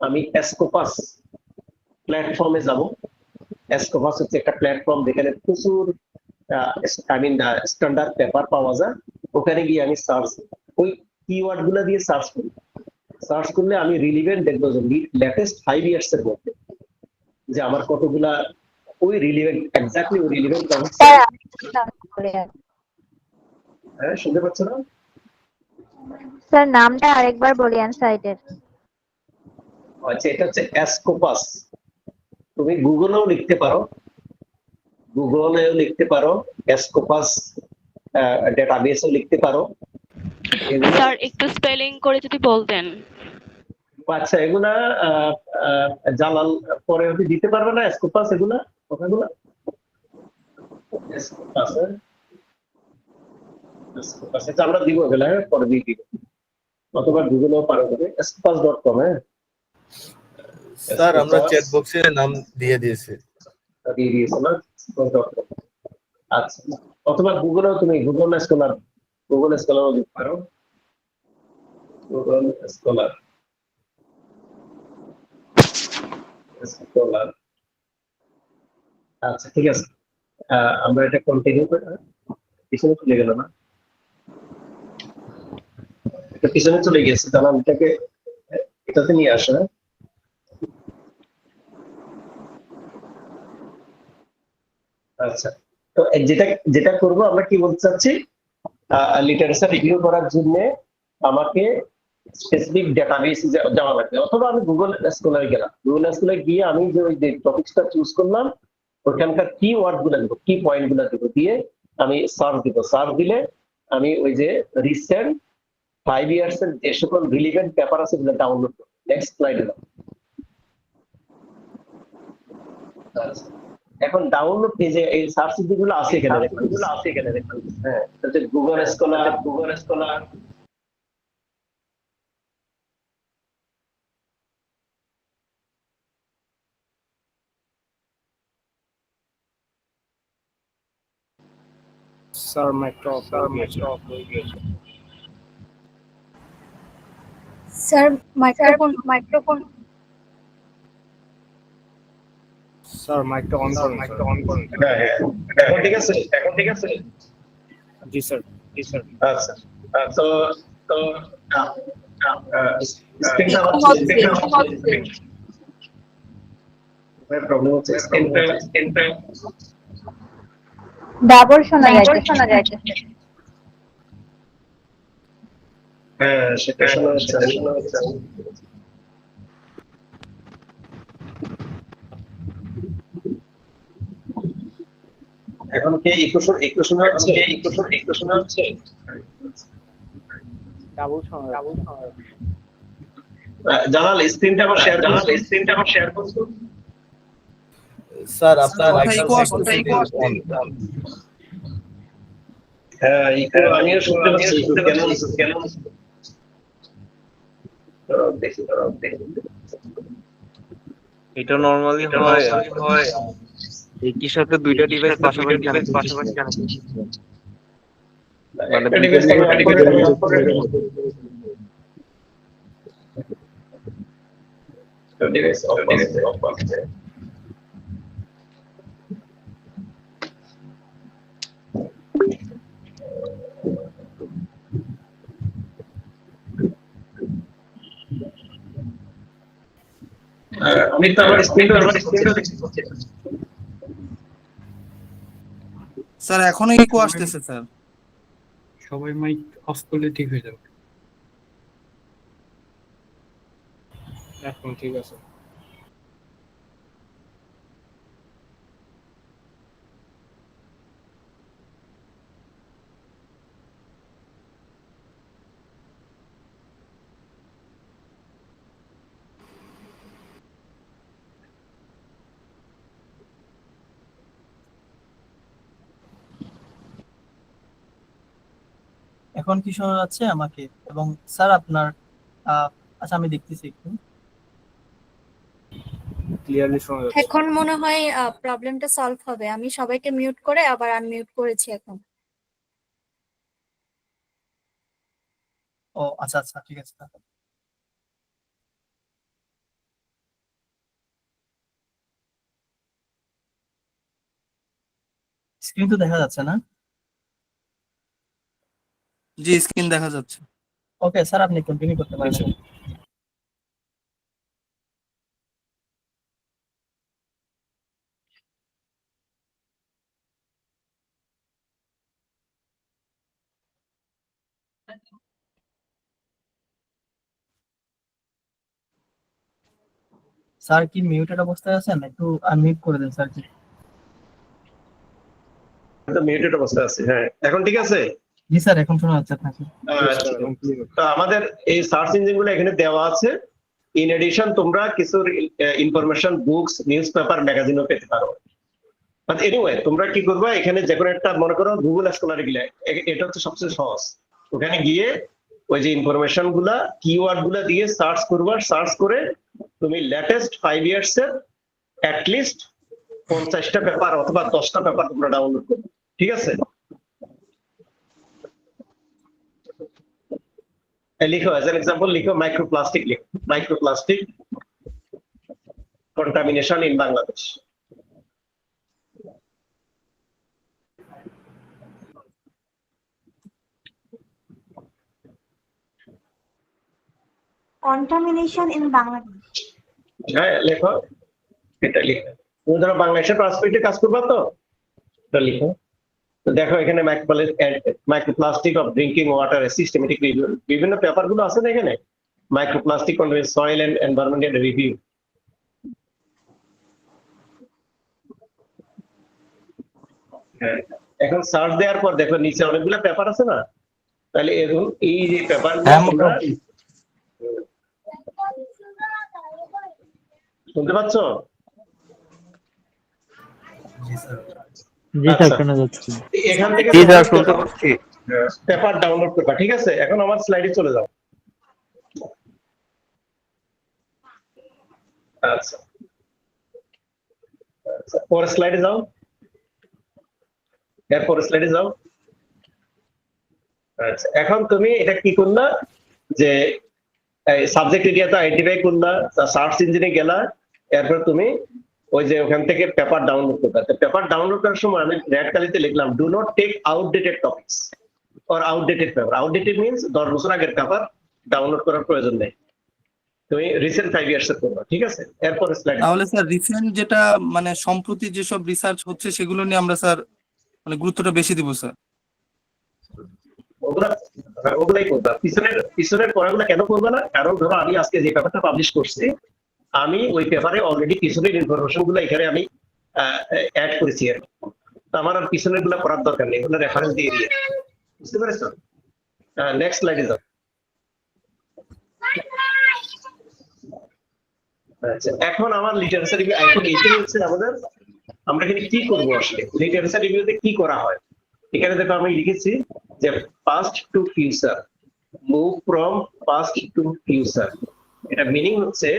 আমি স্কোপাস প্ল্যাটফর্মে যাব। স্কোপাস হচ্ছে একটা প্ল্যাটফর্ম যেখানে প্রচুর স্ট্যান্ডার্ড পেপার পাওয়া যায়, ওখানে গিয়ে আমি ওই কিওয়ার্ড গুলা দিয়ে সার্চ করলে আমি রিলিভেন্ট দেখবো যে লেটেস্ট 5 ইয়ার্স এর মধ্যে যে আমার কতগুলা ওই রিলেভেন্ট, এক্স্যাক্টলি ওই রিলেভেন্ট টপিক। হ্যাঁ, শুনতে পাচ্ছ না? স্যার নামটা আরেকবার বলিয়েন সাইটের। আচ্ছা, এটা হচ্ছে স্কোপাস। তুমি গুগলেও লিখতে পারো, স্কোপাস ডেটাবেসও লিখতে পারো। স্যার একটু স্পেলিং করে যদি বলতেন। আচ্ছা, এগুলা জালাল পরে দিতে পারবে না, স্কোপাস এগুলা কথাগুলা আমরা দিব এগুলা, হ্যাঁ পরে দিয়ে দিব, অথবা গুগলেও পারো করে scopus.com। হ্যাঁ স্যার আমরা চ্যাট বক্সে নাম দিয়ে দিয়েছি। আচ্ছা, অথবা গুগলেও তুমি গুগল স্কলার দিতে পারো, গুগল স্কলার। আচ্ছা ঠিক আছে, আমরা এটা কন্টিনিউ করি। পিছনে চলে গেল না, এটা পিছনে চলে গেছে, তাহলে আমি এটাকে এটাতে নিয়ে আসা। আচ্ছা, তো যেটা যেটা করব, আমরা কি বলতে চাচ্ছি, লিটারেচার রিভিউ করার জন্য আমাকে স্পেসিফিক ডাটাবেস যাওয়া লাগবে, অথবা আমি গুগল স্কলারে গেলাম। গুগল স্কলারে গিয়ে আমি যে ওই যে টপিকসটা চুজ করলাম, ওখানকার কি ওয়ার্ড গুলো দিব, কি পয়েন্ট গুলো দিব, দিয়ে আমি সার্চ দিব। সার্চ দিলে আমি ওই যে রিসেন্ট 5 ইয়ার্স এর যে সকল রিলিভেন্ট পেপার আছে সেগুলো ডাউনলোড করব। নেক্সট স্লাইড হলো। এখন ডাউনলোড পেজে এই সার্চ গুলো আছে এখানে দেখুন। হ্যাঁ, Google scholar. Sir micro sir microphone sir micro on করুন। হ্যাঁ হ্যাঁ, এখন ঠিক আছে। জি স্যার। আচ্ছা, তো তো স্ক্রিনটা প্রবলেম হচ্ছে, স্ক্রিনটা ডাবল শোনা যাচ্ছে। হ্যাঁ সেটা শোনা যাচ্ছে। এখন কি একটু শোনা যাচ্ছে? ডাবল শোনা জানাল স্ক্রিনটা আবার শেয়ার করছো। স্যার আপনার মাইক্রোফোন হ্যাঁ, আমিও শুনতে পাচ্ছি, কেন দেখি। এটা নরমালি হয় একই সাথে দুইটা ডিভাইস পাশাপাশি কানেক্ট মানে ডিভাইস অফ আছে। আমি তো আমার স্ক্রিনটা দেখতে পাচ্ছি। স্যার এখনো ইকো আসতেছে স্যার। সবাই মাইক অফ করলে ঠিক হয়ে যাবে। এখন ঠিক আছে। এখন কি শোনা যাচ্ছে আমাকে? এবং স্যার আপনার আচ্ছা আমি দেখতেছি একটু ক্লিয়ারলি শোনা যাচ্ছে। এখন মনে হয় প্রবলেমটা সলভ হবে। আমি সবাইকে মিউট করে আবার আনমিউট করেছি এখন। ও আচ্ছা ঠিক আছে। স্ক্রিন তো দেখা যাচ্ছে না? জি স্ক্রিন দেখা যাচ্ছে। ওকে স্যার আপনি কন্টিনিউ করতে পারেন। স্যার কি মিউটেড অবস্থায় আছেন? একটু আনমিউট করে দেন স্যার। মিউটেড অবস্থায় আছে। হ্যাঁ, এখন ঠিক আছে। জি স্যার এখন শোনা যাচ্ছে আপনাকে। তো আমাদের এই সার্চ ইঞ্জিন গুলো এখানে দেওয়া আছে। ইন এডিশন তোমরা কিছু ইনফরমেশন, বুকস, নিউজ পেপার, ম্যাগাজিনও পেতে পারো। বাট এনিওয়ে, তোমরা কি করবে, এখানে যে কোনো একটা মনে করো গুগল স্কলারে গেলে, এটা হচ্ছে সবচেয়ে সহজ। ওখানে গিয়ে ওই যে ইনফরমেশন গুলা, কিওয়ার্ড গুলা দিয়ে সার্চ করবা। সার্চ করে তুমি লেটেস্ট 5 ইয়ার্স এর অ্যাটলিস্ট 50টা পেপার অথবা 10টা পেপার তোমরা ডাউনলোড করবে। ঠিক আছে, লিখো অ্যাজ এন এক্সাম্পল, লিখো মাইক্রোপ্লাস্টিক, লিখো microplastic contamination in Bangladesh. Contamination in Bangladesh. হ্যাঁ লেখো, এটা লিখো। তুমি ধরো বাংলাদেশের পাসপোর্টে কাজ করবা তো, এটা লিখো। তো দেখো এখানে microplastic of drinking water systematic review, বিভিন্ন পেপার গুলো আছে না এখানে, microplastic on soil and environmental review. এখন সার্চ দেওয়ার পর দেখো নিচে অনেকগুলো পেপার আছে না, তাহলে এখন এই যে পেপার শুনতে পাচ্ছ? জি স্যার, শোনা যাচ্ছে। এখান থেকে জি স্যার, শুনতে পাচ্ছি। পেপার ডাউনলোড করবা, ঠিক আছে? এখন আমার স্লাইডে চলে যাও। আচ্ছা, পরের স্লাইডে যাও, এরপরের স্লাইডে যাও। আচ্ছা, এখন তুমি এটা কি করলা, যে সাবজেক্ট এরিয়াতে আইডেন্টিফাই করলা, সার্চ ইঞ্জিনে গেলা, এরপর তুমি ওই যে ওখান থেকে পেপার ডাউনলোড করবা। পেপার ডাউনলোড করার সময় আমি রেড কালিতে লিখলাম do not take outdated topics or outdated paper. Outdated means 10 বছর আগের পেপার ডাউনলোড করার প্রয়োজন নেই, তুমি রিসেন্ট 5 ইয়ার্স এর করবা, ঠিক আছে? এরপর স্লাইড। তাহলে স্যার রিসেন্ট যেটা মানে সম্প্রতি যেসব রিসার্চ হচ্ছে সেগুলো নিয়ে আমরা স্যার মানে গুরুত্বটা বেশি দিব স্যার। ওগুলাই করবা, পিছনের পড়াগুলো কেন করবা না? কারণ ধরো আমি আজকে যে পেপারটা পাবলিশ করছি, আমি ওই পেপারে অলরেডি পিছনের ইনফরমেশন গুলো এখানে আমি অ্যাড করেছি, আর আমার আর পিছনের গুলো করার দরকার নেই, ওগুলো রেফারেন্স দিয়ে দিয়ে, বুঝতে পেরেছো? নেক্সট স্লাইডে যাও। আচ্ছা, এখন আমার লিটারেচার রিভিউ, এখন এইটাই হচ্ছে আমাদের, আমরা এখানে কি করবো আসলে লিটারেচার রিভিউতে কি করা হয়। এখানে দেখো আমি লিখেছি যে past to future, move from past to future. এটা মিনিং হচ্ছে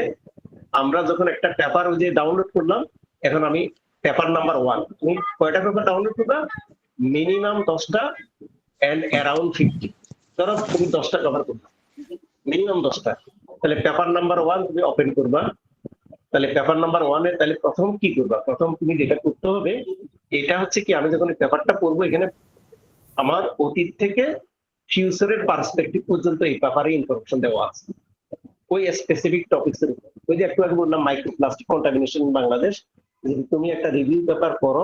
আমরা যখন একটা পেপার ওই যে ডাউনলোড করলাম, এখন আমি পেপার নাম্বার 1, তুমি কয়টা পেপার ডাউনলোড করবা? মিনিমাম 10টা এন্ড অ্যারাউন্ড 50। ধরো তুমি 10টা কভার করবা, মিনিমাম 10টা, তাহলে পেপার নাম্বার 1 তুমি ওপেন করবা। তাহলে পেপার নাম্বার 1 এ তাহলে প্রথম কি করবা? প্রথম তুমি যেটা করতে হবে, এটা হচ্ছে কি, আমি যখন পেপারটা পড়বো এখানে আমার অতীত থেকে ফিউচারের পার্সপেক্টিভ পর্যন্ত এই পেপারে ইনফরমেশন দেওয়া আছে ওই স্পেসিফিক টপিকস এর উপর। ওই যে একটু আগে বললাম মাইক্রোপ্লাস্টিক কন্টামিনেশন ইন বাংলাদেশ, যদি তুমি একটা রিভিউ পেপার পড়ো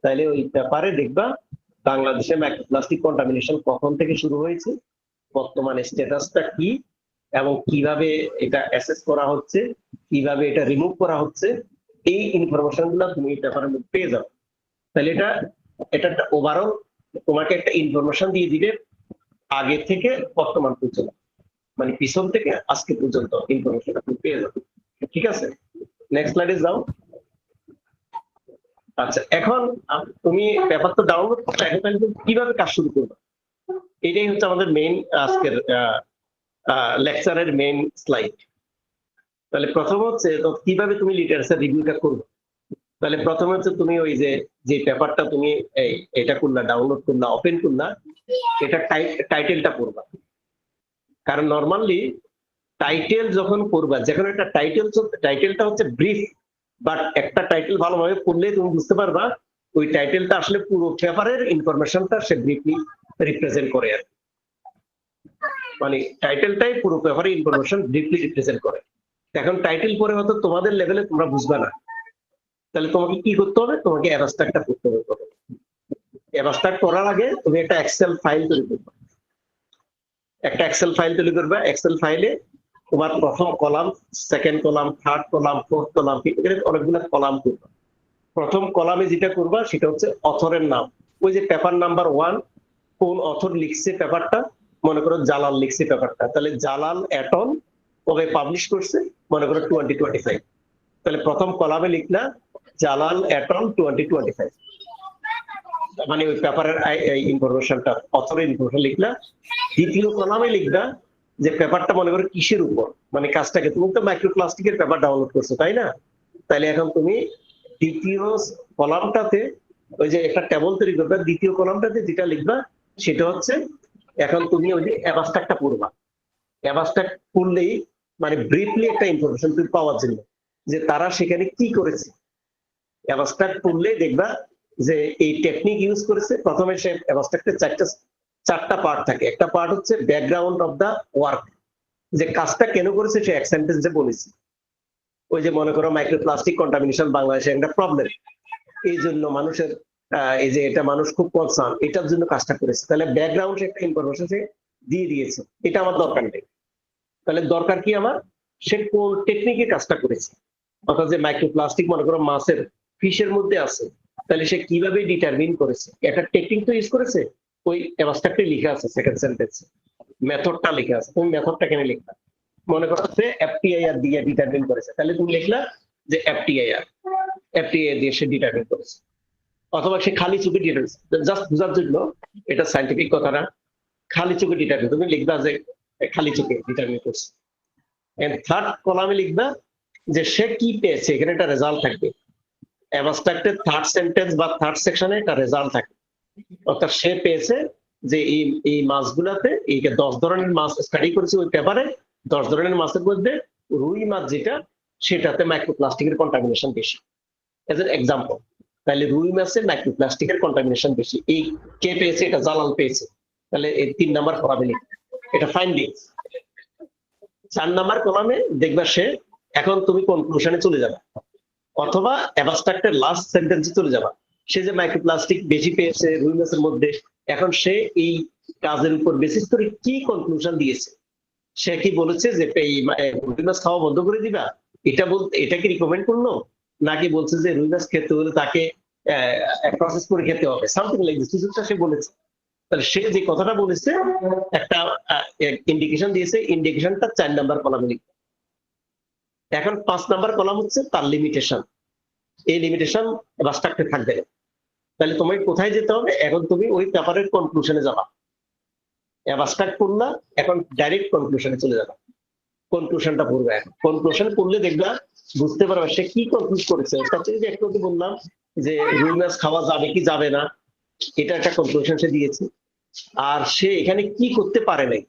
তাহলে ওই পেপারে দেখবা বাংলাদেশে মাইক্রোপ্লাস্টিক কন্টামিনেশন কখন থেকে শুরু হয়েছে, বর্তমানে স্ট্যাটাসটা কি, এবং কিভাবে এটা অ্যাসেস করা হচ্ছে, কিভাবে এটা রিমুভ করা হচ্ছে, এই ইনফরমেশন গুলো তুমি এই পেপারের মধ্যে পেয়ে যাও। তাহলে এটা একটা ওভারঅল তোমাকে একটা ইনফরমেশন দিয়ে দিবে আগে থেকে বর্তমান পর্যন্ত, মানে পিছন থেকে আজকে পর্যন্ত ইনফরমেশন আপনি পেয়ে যাবেন, ঠিক আছে? নেক্সট স্লাইডে যাও। আচ্ছা, এখন তুমি পেপার তো ডাউনলোড করতে, এখন তাহলে তুমি কিভাবে কাজ শুরু করবে, এটাই হচ্ছে আমাদের মেইন আজকের লেকচারের মেইন স্লাইড। তাহলে প্রথম হচ্ছে তো কিভাবে তুমি লিটারেচার রিভিউটা করবে। তাহলে প্রথমে হচ্ছে তুমি ওই যে পেপারটা তুমি এটা করলা, ডাউনলোড করলা, ওপেন করলা, এটা টাইটেলটা পড়বা। কারণ নর্মালি টাইটেল যখন পড়বা, যখন একটা টাইটেলটা হচ্ছে ব্রিফ, বাট একটা টাইটেল ভালোভাবে পড়লে তুমি বুঝতে পারবা ওই টাইটেলটা আসলে পুরো পেপারের ইনফরমেশনটা সে ব্রিফলি রিপ্রেজেন্ট করে, আর মানে টাইটেলটাই পুরো পেপারের ইনফরমেশন ব্রিফলি রিপ্রেজেন্ট করে। এখন টাইটেল পড়ে হয়তো তোমাদের লেভেলে তোমরা বুঝবে না, তাহলে তোমাকে কি করতে হবে? তোমাকে অ্যাবস্ট্রাক্টটা করতে হবে। অ্যাবস্ট্রাক্ট করার আগে তুমি একটা এক্সেল ফাইল তৈরি করবে, এক্সেল ফাইলে তোমার প্রথম column, second column, third column, fourth column, অনেকগুলো কলাম করবে। প্রথম কলামে যেটা করবা সেটা হচ্ছে অথরের নাম, ওই যে পেপার নাম্বার 1 কোন অথর লিখছে পেপারটা, মনে করো জালাল লিখছে পেপারটা, তাহলে জালাল এটন কবে পাবলিশ করছে, মনে করো 2025, তাহলে প্রথম কলামে লিখলা জালাল এটন 2025, মানে ওই পেপারের ইনফরমেশনটা, অথরের ইনফরমেশন লিখলা। দ্বিতীয় কলামে লিখবা যে পেপারটা মনে করো কিসের উপর, মানে কাজটাকে, তুমি তো মাইক্রোপ্লাস্টিকের পেপার ডাউনলোড করছো তাই না, তাহলে এখন তুমি দ্বিতীয় কলামটাতে ওই যে একটা টেবল তৈরি করবে, দ্বিতীয় কলামটাতে যেটা লিখবা সেটা হচ্ছে, এখন তুমি ওই যে অ্যাবস্ট্রাক্টটা পড়বা। অ্যাবস্ট্রাক্ট পড়লেই মানে ব্রিফলি একটা ইনফরমেশন তুমি পাওয়ার জন্য যে তারা সেখানে কি করেছে। অ্যাবস্ট্রাক্ট পড়লে দেখবা যে এই টেকনিক ইউজ করেছে। প্রথমে সে অ্যাবস্ট্রাক্টের চারটা পার্ট থাকে। একটা পার্ট হচ্ছে ব্যাকগ্রাউন্ড অফ দা ওয়ার্ক, যে কাজটা কেন করেছে সে এক সেন্টেন্সে বলেছে। ওই যে মনে করো মাইক্রোপ্লাস্টিক কন্টামিনেশন বাংলাদেশে একটা প্রবলেম, এই জন্য মানুষের এই যে এটা মানুষ খুব কনসার্ন, এটার জন্য কাজটা করেছে। তাহলে ব্যাকগ্রাউন্ড একটা ইনফরমেশন সে দিয়ে দিয়েছে, এটা আমার দরকার নেই। তাহলে দরকার কি আমার, সে কোন টেকনিকে কাজটা করেছে। অর্থাৎ যে মাইক্রোপ্লাস্টিক মনে করো মাছের ফিশের মধ্যে আছে, তাহলে সে কিভাবে ডিটারমিন করেছে, একটা টেকনিক তো ইউজ করেছে। ওই অ্যাবস্ট্রাক্টে লেখা আছে সেকেন্ড সেন্টেন্সে, মেথডটা লেখা আছে, তুমি মেথডটা কেন লিখলা? মনে করো সে এফটিআইআর দিয়ে ডিটারমিন করেছে, তাহলে তুমি লিখলা যে এফটিআইআর দিয়ে সে ডিটারমিন করেছে। অথবা সে খালি চোখে ডিটারমিন, জাস্ট বোঝার জন্য, এটা সাইন্টিফিক কথা না, খালি চোখে ডিটারমিন, তুমি লিখবা যে খালি চোখে ডিটারমিন করছে। এন্ড থার্ড কলামে লিখবা যে সে কি পেয়েছে, এখানে একটা রেজাল্ট থাকবে। অ্যাবস্ট্রাক্টের থার্ড সেন্টেন্স বা থার্ড সেকশনে একটা রেজাল্ট থাকে, অর্থাৎ সে পেয়েছে যে এই মাছগুলাতে এই 10 ধরনের মাছ স্টাডি করেছে ওই পেপারে, 10 ধরনের মাছের মধ্যে রুই মাছ যেটা, সেটাতে মাইক্রোপ্লাস্টিকের কন্টামিনেশন বেশি, এজ এন এক্সাম্পল। তাহলে রুই মাছের মাইক্রোপ্লাস্টিকের কন্টামিনেশন বেশি, এই কে পেয়েছে, এটা জালাল পেয়েছে। তাহলে এই 3 নাম্বার কলামে লিখবে এটা ফাইন্ডিং। 4 নাম্বার কলামে দেখবা সে, এখন তুমি কনক্লুশনে চলে যাবে অথবা অ্যাবস্ট্রাক্টের লাস্ট সেন্টেন্সে চলে যাবা। সে যে মাইক্রোপ্লাস্টিক বেশি পেয়েছে রুই মাছের মধ্যে, এখন সে এই কাজের উপর বেসিস করে কি কনক্লুশন দিয়েছে। সে কি বলেছে যে এই রুই মাছ খাওয়া বন্ধ করে দিবা, এটা কি রিকমেন্ড করলো, নাকি বলছে যে রুই মাছ খেতে হলে তাকে প্রসেস করে খেতে হবে, সামথিং লাইক দিস, কিছুটা সে বলেছে। তাহলে সে যে কথাটা বলেছে একটা ইন্ডিকেশন দিয়েছে, ইন্ডিকেশনটা 4 নাম্বার কলামে লিখবে। এখন 5 নাম্বার কলাম হচ্ছে তার লিমিটেশন। এই লিমিটেশন অ্যাবস্ট্রাক্টে থাকবে না। তাহলে তোমাকে কোথায় যেতে হবে, এখন তুমি ওই পেপারের কনক্লুশনে যাবা। অ্যাবস্ট্রাক্ট পড়লা, এখন ডাইরেক্ট কনক্লুশনে চলে যাবা, কনক্লুশনটা পড়বে। এখন কনক্লুশন পড়লে দেখবা, বুঝতে পারবে সে কি কনক্লুড করেছে। সবচেয়ে যে একটু বললাম যে রুই মাছ খাওয়া যাবে কি যাবে না, এটা একটা কনক্লুশন সে দিয়েছে। আর সে এখানে কি করতে পারে নাই।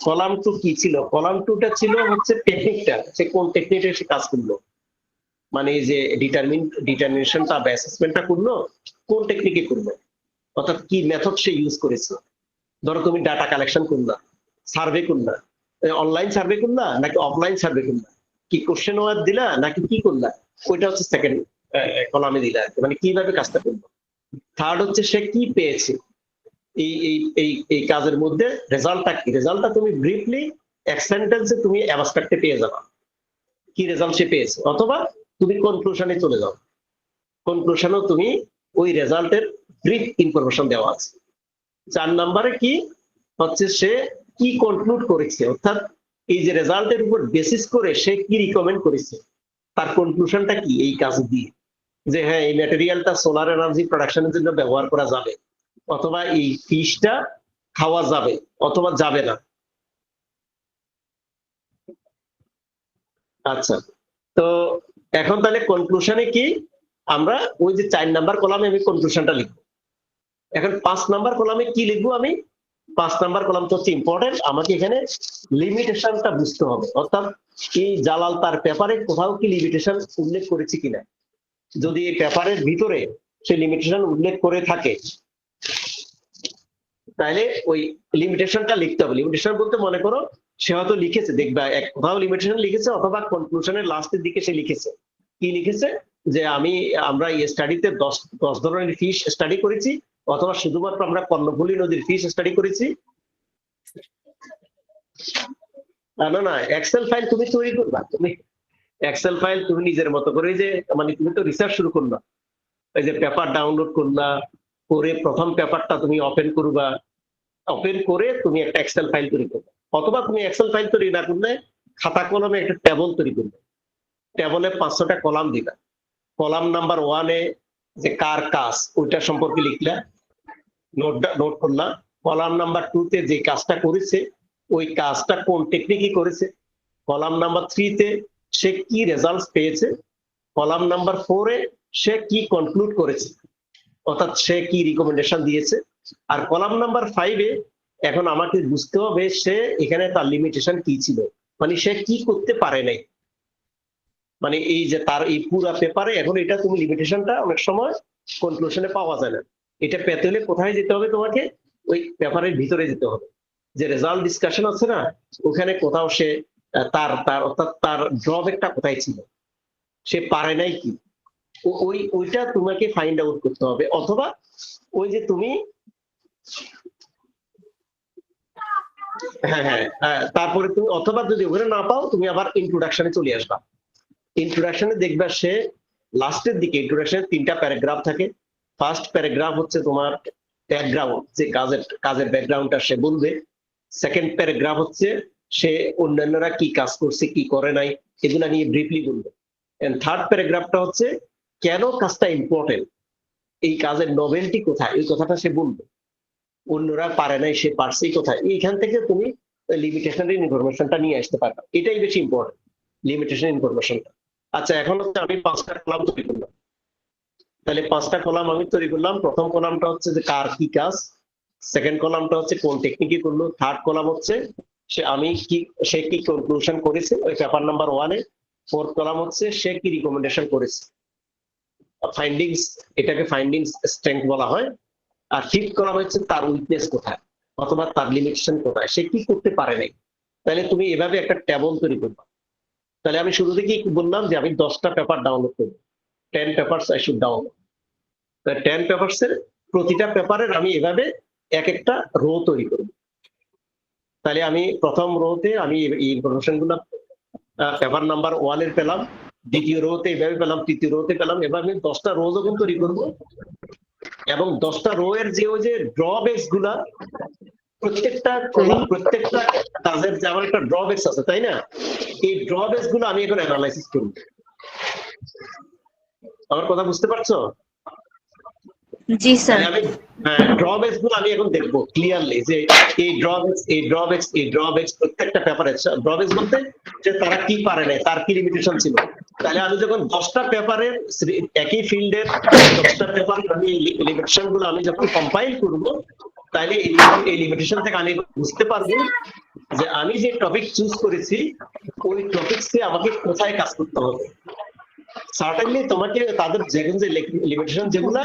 কলাম 2 কি ছিল, কলাম 2টা ছিল হচ্ছে টেকনিকটা, সে কোন টেকনিকে সে কাজ করলো, মানে এই যে ডিটারমিনেশনটা বা অ্যাসেসমেন্টটা করলো কোন টেকনিকে করলো, অর্থাৎ কি মেথড সে ইউজ করেছে। ধরো তুমি ডাটা কালেকশন করলা, সার্ভে করলা, অনলাইন সার্ভে করলা নাকি অফলাইন সার্ভে করলা, কি কোশ্চেন ওয়ার্ক দিলা নাকি কি করলা, ওইটা হচ্ছে সেকেন্ড কলামে দিলা, মানে কিভাবে কাজটা করলো। থার্ড হচ্ছে সে কি পেয়েছে, এই কাজের মধ্যে রেজাল্টটা কি, রেজাল্টটা তুমি ব্রিফলি এক সেন্টেন্সে তুমি অ্যাবস্ট্রাক্টে পেয়ে যাবা কি রেজাল্ট সে পেয়েছে। অথবা তুমি কনক্লুশনে চলে যাও, কনক্লুশনেও তুমি ওই রেজাল্টের ব্রিফ ইনফরমেশন দেওয়া আছে। 4 নাম্বারে কি হচ্ছে, সে কি কনক্লুড করেছে, অর্থাৎ এই যে রেজাল্টের উপর বেসিস করে সে কি রিকমেন্ড করেছে, তার কনক্লুশনটা কি এই কাজ দিয়ে, যে হ্যাঁ এই ম্যাটেরিয়ালটা সোলার এনার্জি প্রোডাকশনের জন্য ব্যবহার করা যাবে, অথবা এই ফিশটা খাওয়া যাবে অথবা যাবে না। আচ্ছা, তো এখন তাহলে কনক্লুশনে কি, আমরা ওই যে 4 নাম্বার কলামে আমি কনক্লুশনটা লিখবো। এখন 5 নাম্বার কলামে কি লিখবো আমি, 5 নাম্বার কলাম তো হচ্ছে ইম্পর্টেন্ট, আমাকে এখানে লিমিটেশনটা বুঝতে হবে। অর্থাৎ এই জালাল তার পেপারে কোথাও কি লিমিটেশন উল্লেখ করেছে কিনা, যদি এই পেপারের ভিতরে সে লিমিটেশন উল্লেখ করে থাকে তাহলে ওই লিমিটেশনটা লিখতে হবে। লিমিটেশন বলতে মনে করো সে হয়তো লিখেছে, দেখবা এক কোথাও লিমিটেশন লিখেছে, অথবা কনক্লুশনের লাস্টের দিকে সে লিখেছে, কি লিখেছে যে আমরা এই স্টাডিতে 10 ধরনের ফিশ স্টাডি করেছি, অথবা শুধুমাত্র আমরা কর্ণফুলী নদীর ফিশ স্টাডি করেছি। না, এক্সেল ফাইল তুমি তৈরি করবা, তুমি এক্সেল ফাইল তুমি নিজের মতো করে, যে মানে তুমি তো রিসার্চ শুরু করলা, এই যে পেপার ডাউনলোড করলা, করে প্রথম পেপারটা তুমি ওপেন করবা, ওপেন করে তুমি একটা এক্সেল ফাইল তৈরি করবে। অথবা তুমি এক্সেল ফাইল তৈরি না করলে খাতা কলমে একটা টেবল তৈরি করবে, টেবলে 500টা কলাম দিবা। কলাম নাম্বার 1-এ যে কার কাজ ওইটা সম্পর্কে লিখলা, নোট করলা। কলাম নাম্বার 2-তে যে কাজটা করেছে ওই কাজটা কোন টেকনিকে করেছে। কলাম নাম্বার 3-তে সে কি রেজাল্ট পেয়েছে। কলাম নাম্বার 4-এ সে কি কনক্লুড করেছে, অর্থাৎ সে কি রিকমেন্ডেশন দিয়েছে। আর কলাম নাম্বার 5-এ এখন আমাকে বুঝতে হবে সে এখানে তার লিমিটেশন কি ছিল, মানে সে কি করতে পারে নাই। মানে এই যে তার এই পুরা পেপারে এখন এটা তুমি লিমিটেশনটা অনেক সময় কনক্লুশনে পাওয়া যায় না, এটা পেতে হলে কোথায় যেতে হবে, তোমাকে ওই পেপারের ভিতরে যেতে হবে, যে রেজাল্ট ডিসকাশন আছে না, ওখানে কোথাও সে তার তার অর্থাৎ তার ড্রব্যাকটা কোথায় ছিল, সে পারে নাই কি, ওইটা তোমাকে ফাইন্ড আউট করতে হবে। অথবা ওই যে তুমি তারপরে তুমি অথবা যদি ওখানে না পাও তুমি আবার ইন্ট্রোডাকশনে চলে আসবা। ইন্ট্রোডাকশনে দেখবা সে লাস্টের দিকে ইন্ট্রোডাকশনে 3টা প্যারাগ্রাফ থাকে। ফার্স্ট প্যারাগ্রাফ হচ্ছে তোমার ব্যাকগ্রাউন্ড, যে কাজের ব্যাকগ্রাউন্ডটা সে বলবে। সেকেন্ড প্যারাগ্রাফ হচ্ছে সে অন্যান্যরা কি কাজ করছে কি করে নাই এগুলা নিয়ে ব্রিফলি বলবে। এন্ড থার্ড প্যারাগ্রাফটা হচ্ছে কেন কাজটা ইম্পর্টেন্ট, এই কাজের নভেলটি কোথায়, এই কথাটা সে বলবে। অন্যরা পারে নাই, সে পারছে কোথায়, এইখান থেকে তুমি লিমিটেশনের ইনফরমেশনটা নিয়ে আসতে পারবে। এটাই বেশি ইম্পর্টেন্ট, লিমিটেশন ইনফরমেশনটা। আচ্ছা, এখন হচ্ছে আমি 5টা কলাম তৈরি করলাম। তাহলে 5টা কলাম আমি তৈরি করলাম। প্রথম কলামটা হচ্ছে যে কার কি কাজ, সেকেন্ড কলামটা হচ্ছে কোন টেকনিকে করলো, থার্ড কলাম হচ্ছে সে কি কনক্লুশন করেছে ওই পেপার নাম্বার 1-এ, ফোর্থ কলাম হচ্ছে সে কি রিকমেন্ডেশন করেছে, ফাইন্ডিংস, এটাকে ফাইন্ডিংস স্ট্রেংথ বলা হয়। আর ফিফথ কলাম হচ্ছে তার উইকনেস কোথায় অথবা তার লিমিটেশন কোথায়, সে কি করতে পারে নাই। তাহলে তুমি এভাবে একটা টেবল তৈরি করবা। তাহলে আমি শুরু থেকেই বললাম যে আমি 10টা পেপার ডাউনলোড করবো, 10 papers I should download. 10 papers এর প্রতিটা পেপারের আমি এভাবে এক একটা রো তৈরি করব। তাহলে আমি প্রথম রোতে আমি এই ইনফরমেশন গুলো পেপার নাম্বার 1-এর পেলাম, দ্বিতীয় রোতে এভাবে পেলাম, তৃতীয় রোতে পেলাম। এবার আমি 10টা রো যখন তৈরি করবো এবং 10টা রো এর যে ওই যে ড্রব্যাকস গুলা, প্রত্যেকটা কাজের যে আমার একটা ড্রব্যাকস আছে তাই না, এই ড্রব্যাকস গুলো আমি এখন অ্যানালাইসিস করব। আমার কথা বুঝতে পারছো? জি স্যার। আমি ড্রব্যাকস গুলো আমি এখন দেখবো ক্লিয়ারলি যে এই ড্রব্যাকস প্রত্যেকটা পেপারে ড্রব্যাকস বলতে যে তারা কি পারে না, তার কি লিমিটেশন ছিল। তাহলে আমি যখন 10টা পেপারের একই ফিল্ডের 10টা পেপার আমি লিমিটেশন গুলো আমি যখন কম্পাইল করব, তাহলে এই লিমিটেশন থেকে আমি বুঝতে পারবো যে আমি যে টপিক চুজ করেছি ওই টপিকসে আমাকে কোথায় কাজ করতে হবে। সার্টেনলি তোমাকে তাদের যে লিমিটেশন যেগুলা,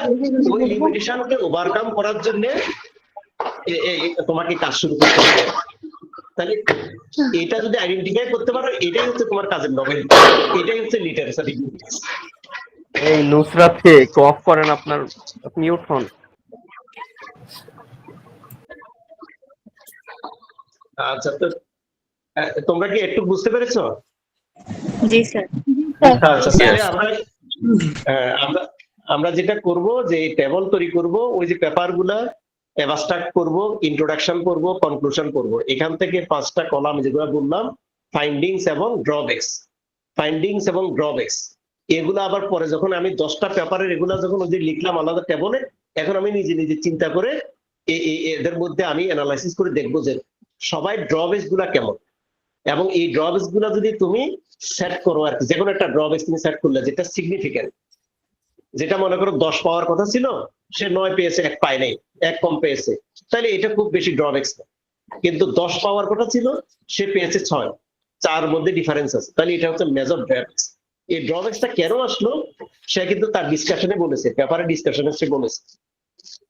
ওই লিমিটেশনকে ওভারকাম করার জন্য তোমাকে কাজ শুরু করতে হবে। তাহলে এটা যদি আইডেন্টিফাই করতে পারো, এটাই হচ্ছে তোমার কাজের নভেল, এটাই হচ্ছে লিটারেচারি। এই নুসরাতকে একটু অফ করেন, আপনার মিউট ফোন। আচ্ছা, তো তোমরা কি একটু বুঝতে পেরেছো? জি স্যার। আচ্ছা, তাহলে আমরা যেটা করব যে টেবল তৈরি করব, ওই যে পেপার গুলা অ্যাবস্ট্রাক্ট করব, ইন্ট্রোডাকশন করব, কনক্লুশন করব। এখান থেকে 5টা কলাম যেগুলো বললাম, ফাইন্ডিংস এবং ড্রব্যাকস, এগুলো আবার পরে যখন আমি 10টা পেপারের এগুলা যখন ওই যে লিখলাম আলাদা টেবলে, এখন আমি নিজে নিজে চিন্তা করে এদের মধ্যে আমি অ্যানালাইসিস করে দেখবো যে সবাই ড্রব্যাকস গুলা কেমন। এবং এই ড্রব্যাকস গুলা যদি তুমি সেট করো, আর কি যে কোনো একটা ড্রব্যাকস তুমি সেট করলে যেটা সিগনিফিকেন্ট, যেটা মনে করো 10 পাওয়ার কথা ছিল, সে 9 পেয়েছে, 1 পায় নাই, 1 কম পেয়েছে, তাহলে এটা খুব বেশি ড্রব্যাকস না। কিন্তু 10 পাওয়ার কথা ছিল, সে পেয়েছে 6, 4 মধ্যে ডিফারেন্স আছে, তাহলে এটা হচ্ছে মেজর ড্রব্যাকস। এই ড্রব্যাকসটা কেন আসলো সে কিন্তু তার ডিসকাশনে বলেছে, পেপারে ডিসকাশনে সে বলেছে।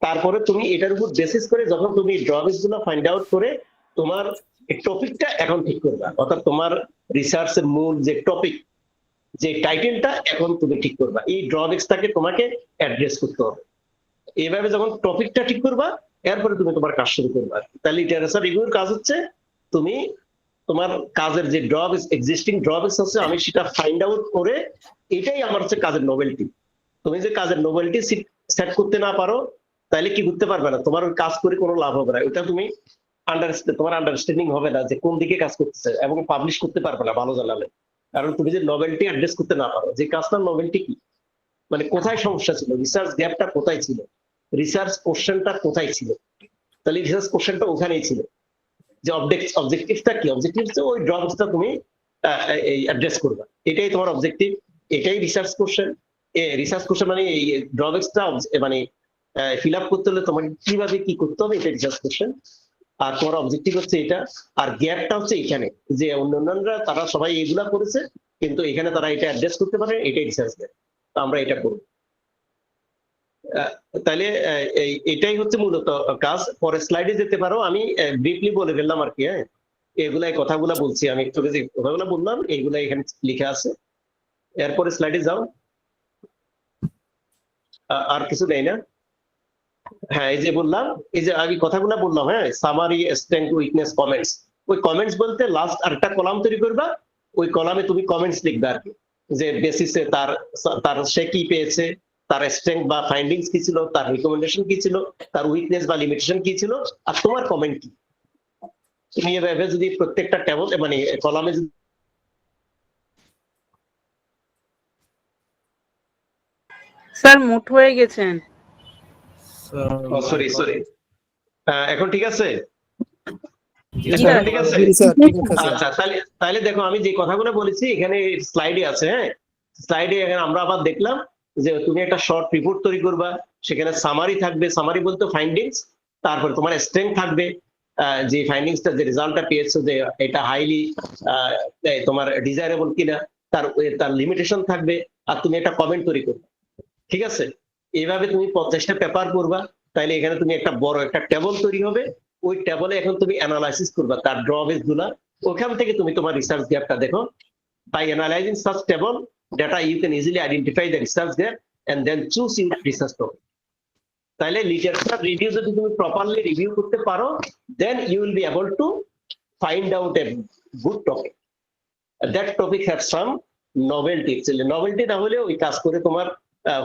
তারপরে তুমি এটার উপর বেসিস করে যখন তুমি ড্রব্যাকস গুলো ফাইন্ড আউট করে তোমার টপিকটা এখন ঠিক করবা, অর্থাৎ তোমার রিসার্চের মূল যে টপিক, যে টাইটেলটা এখন তুমি ঠিক করবা, এই ড্রব্যাকসটাকে তোমাকে অ্যাড্রেস করতে হবে। এইভাবে যখন টপিকটা ঠিক করবা, এরপরে তুমি তোমার কাজ শুরু করবা। তাহলে লিটারেচার রিভিউর কাজ হচ্ছে তুমি তোমার কাজের যে এক্সিস্টিং ড্রব্যাকস আছে আমি সেটা ফাইন্ড আউট করে, এটাই আমার হচ্ছে কাজের নোবেলটি। তুমি যে কাজের নোবেলটি সেট করতে না পারো, তাহলে কি করতে পারবে না, তোমার কাজ করে কোনো লাভ হবে না। এটা তুমি তোমার আন্ডারস্ট্যান্ডিং হবে না যে কোন দিকে কাজ করতেছে, এবং পাবলিশ করতে পারবে না ভালো জানালে। কারণ তুমি যে নভেলটি অ্যাড্রেস করতে না পারো, যে কাজটার নভেলটি কি, মানে কোথায় সমস্যা ছিল, রিসার্চ গ্যাপটা কোথায় ছিল, রিসার্চ কোশ্চেনটা কোথায় ছিল, তাহলে রিসার্চ কোশ্চেনটা ওখানেই ছিল। যে অবজেক্টিভটা কি, অবজেক্টিভ হচ্ছে ওই ড্রব্যাকসটা তুমি অ্যাড্রেস করবা, এটাই তোমার অবজেক্টিভ, এটাই রিসার্চ কোশ্চেন। রিসার্চ কোশ্চেন মানে এই ড্রব্যাকসটা মানে ফিল আপ করতে হলে তোমাকে কিভাবে কি করতে হবে, এটা রিসার্চ কোশ্চেন। আর তোমার অবজেক্টিভ হচ্ছে এটা, আর গ্যাপটা হচ্ছে এখানে, যে অন্যান্যরা তারা সবাই এগুলা করেছে কিন্তু এখানে তারা এটা অ্যাড্রেস করতে পারে, এটাই রিসার্চ গ্যাপ। তো আমরা এটা করব। তাহলে এটাই হচ্ছে মূলত কাজ। পরে স্লাইডে যেতে পারো, আমি ব্রিফলি বলে ফেললাম আর কি। হ্যাঁ, এগুলাই কথাগুলা বলছি আমি, তোকে যে কথাগুলো বললাম এইগুলা এখানে লিখে আছে। এরপরে স্লাইডে যাও। আর কিছু নেই না? হ্যাঁ, এই যে বললাম, এই যে আমি কথাগুলো বললাম, হ্যাঁ, সামারি, স্ট্রেংথ, উইকনেস, কমেন্টস। ওই কমেন্টস বলতে লাস্ট আরেকটা কলাম তৈরি করবা, ওই কলামে তুমি কমেন্টস লিখবে আর কি, যে বেসিসে তার সে কি পেয়েছে, তার স্ট্রেংথ বা ফাইন্ডিংস কি ছিল, তার রিকমেন্ডেশন কি ছিল, তার উইকনেস বা লিমিটেশন কি ছিল, আর তোমার কমেন্ট কি। তুমি এভাবে যদি প্রত্যেকটা টেবল মানে কলামে স্যার মুঠ হয়ে গেছেন। সরি এখন ঠিক আছে? জি স্যার। ঠিক আছে। জি স্যার, ঠিক আছে স্যার। আচ্ছা, তাহলে দেখো আমি যে কথাগুলো বলেছি এখানে স্লাইডে আছে। হ্যাঁ, স্লাইডে আমরা আবার দেখলাম যে তুমি একটা শর্ট রিপোর্ট তৈরি করবা, সেখানে সামারি থাকবে, সামারি বলতে ফাইন্ডিংস, তারপর তোমার স্ট্রেংথ থাকবে, যে ফাইন্ডিংসটা, যে রেজাল্টটা পেয়েছো, যে এটা হাইলি তোমার ডিজায়ারেবল কিনা, তার লিমিটেশন থাকবে, আর তুমি একটা কমেন্ট তৈরি করবে। ঠিক আছে, এইভাবে তুমি 50টা পেপার করবা, তাইলে এখানে তুমি একটা বড় একটা টেবল তৈরি হবে। ওই টেবলে এখন তুমি অ্যানালাইসিস করবা তার ড্রবেস গুলা, ওখান থেকে তুমি তোমার রিসার্চ গ্যাপটা দেখো। By analyzing such table data, you can easily identify the research gap and then choose your research topic. তাহলে লিটারেচার রিভিউ যদি তুমি প্রপারলি রিভিউ করতে পারো, then you will be able to find out a good topic. That topic has some novelty. Novelty না হলে ওই কাজ করে তোমার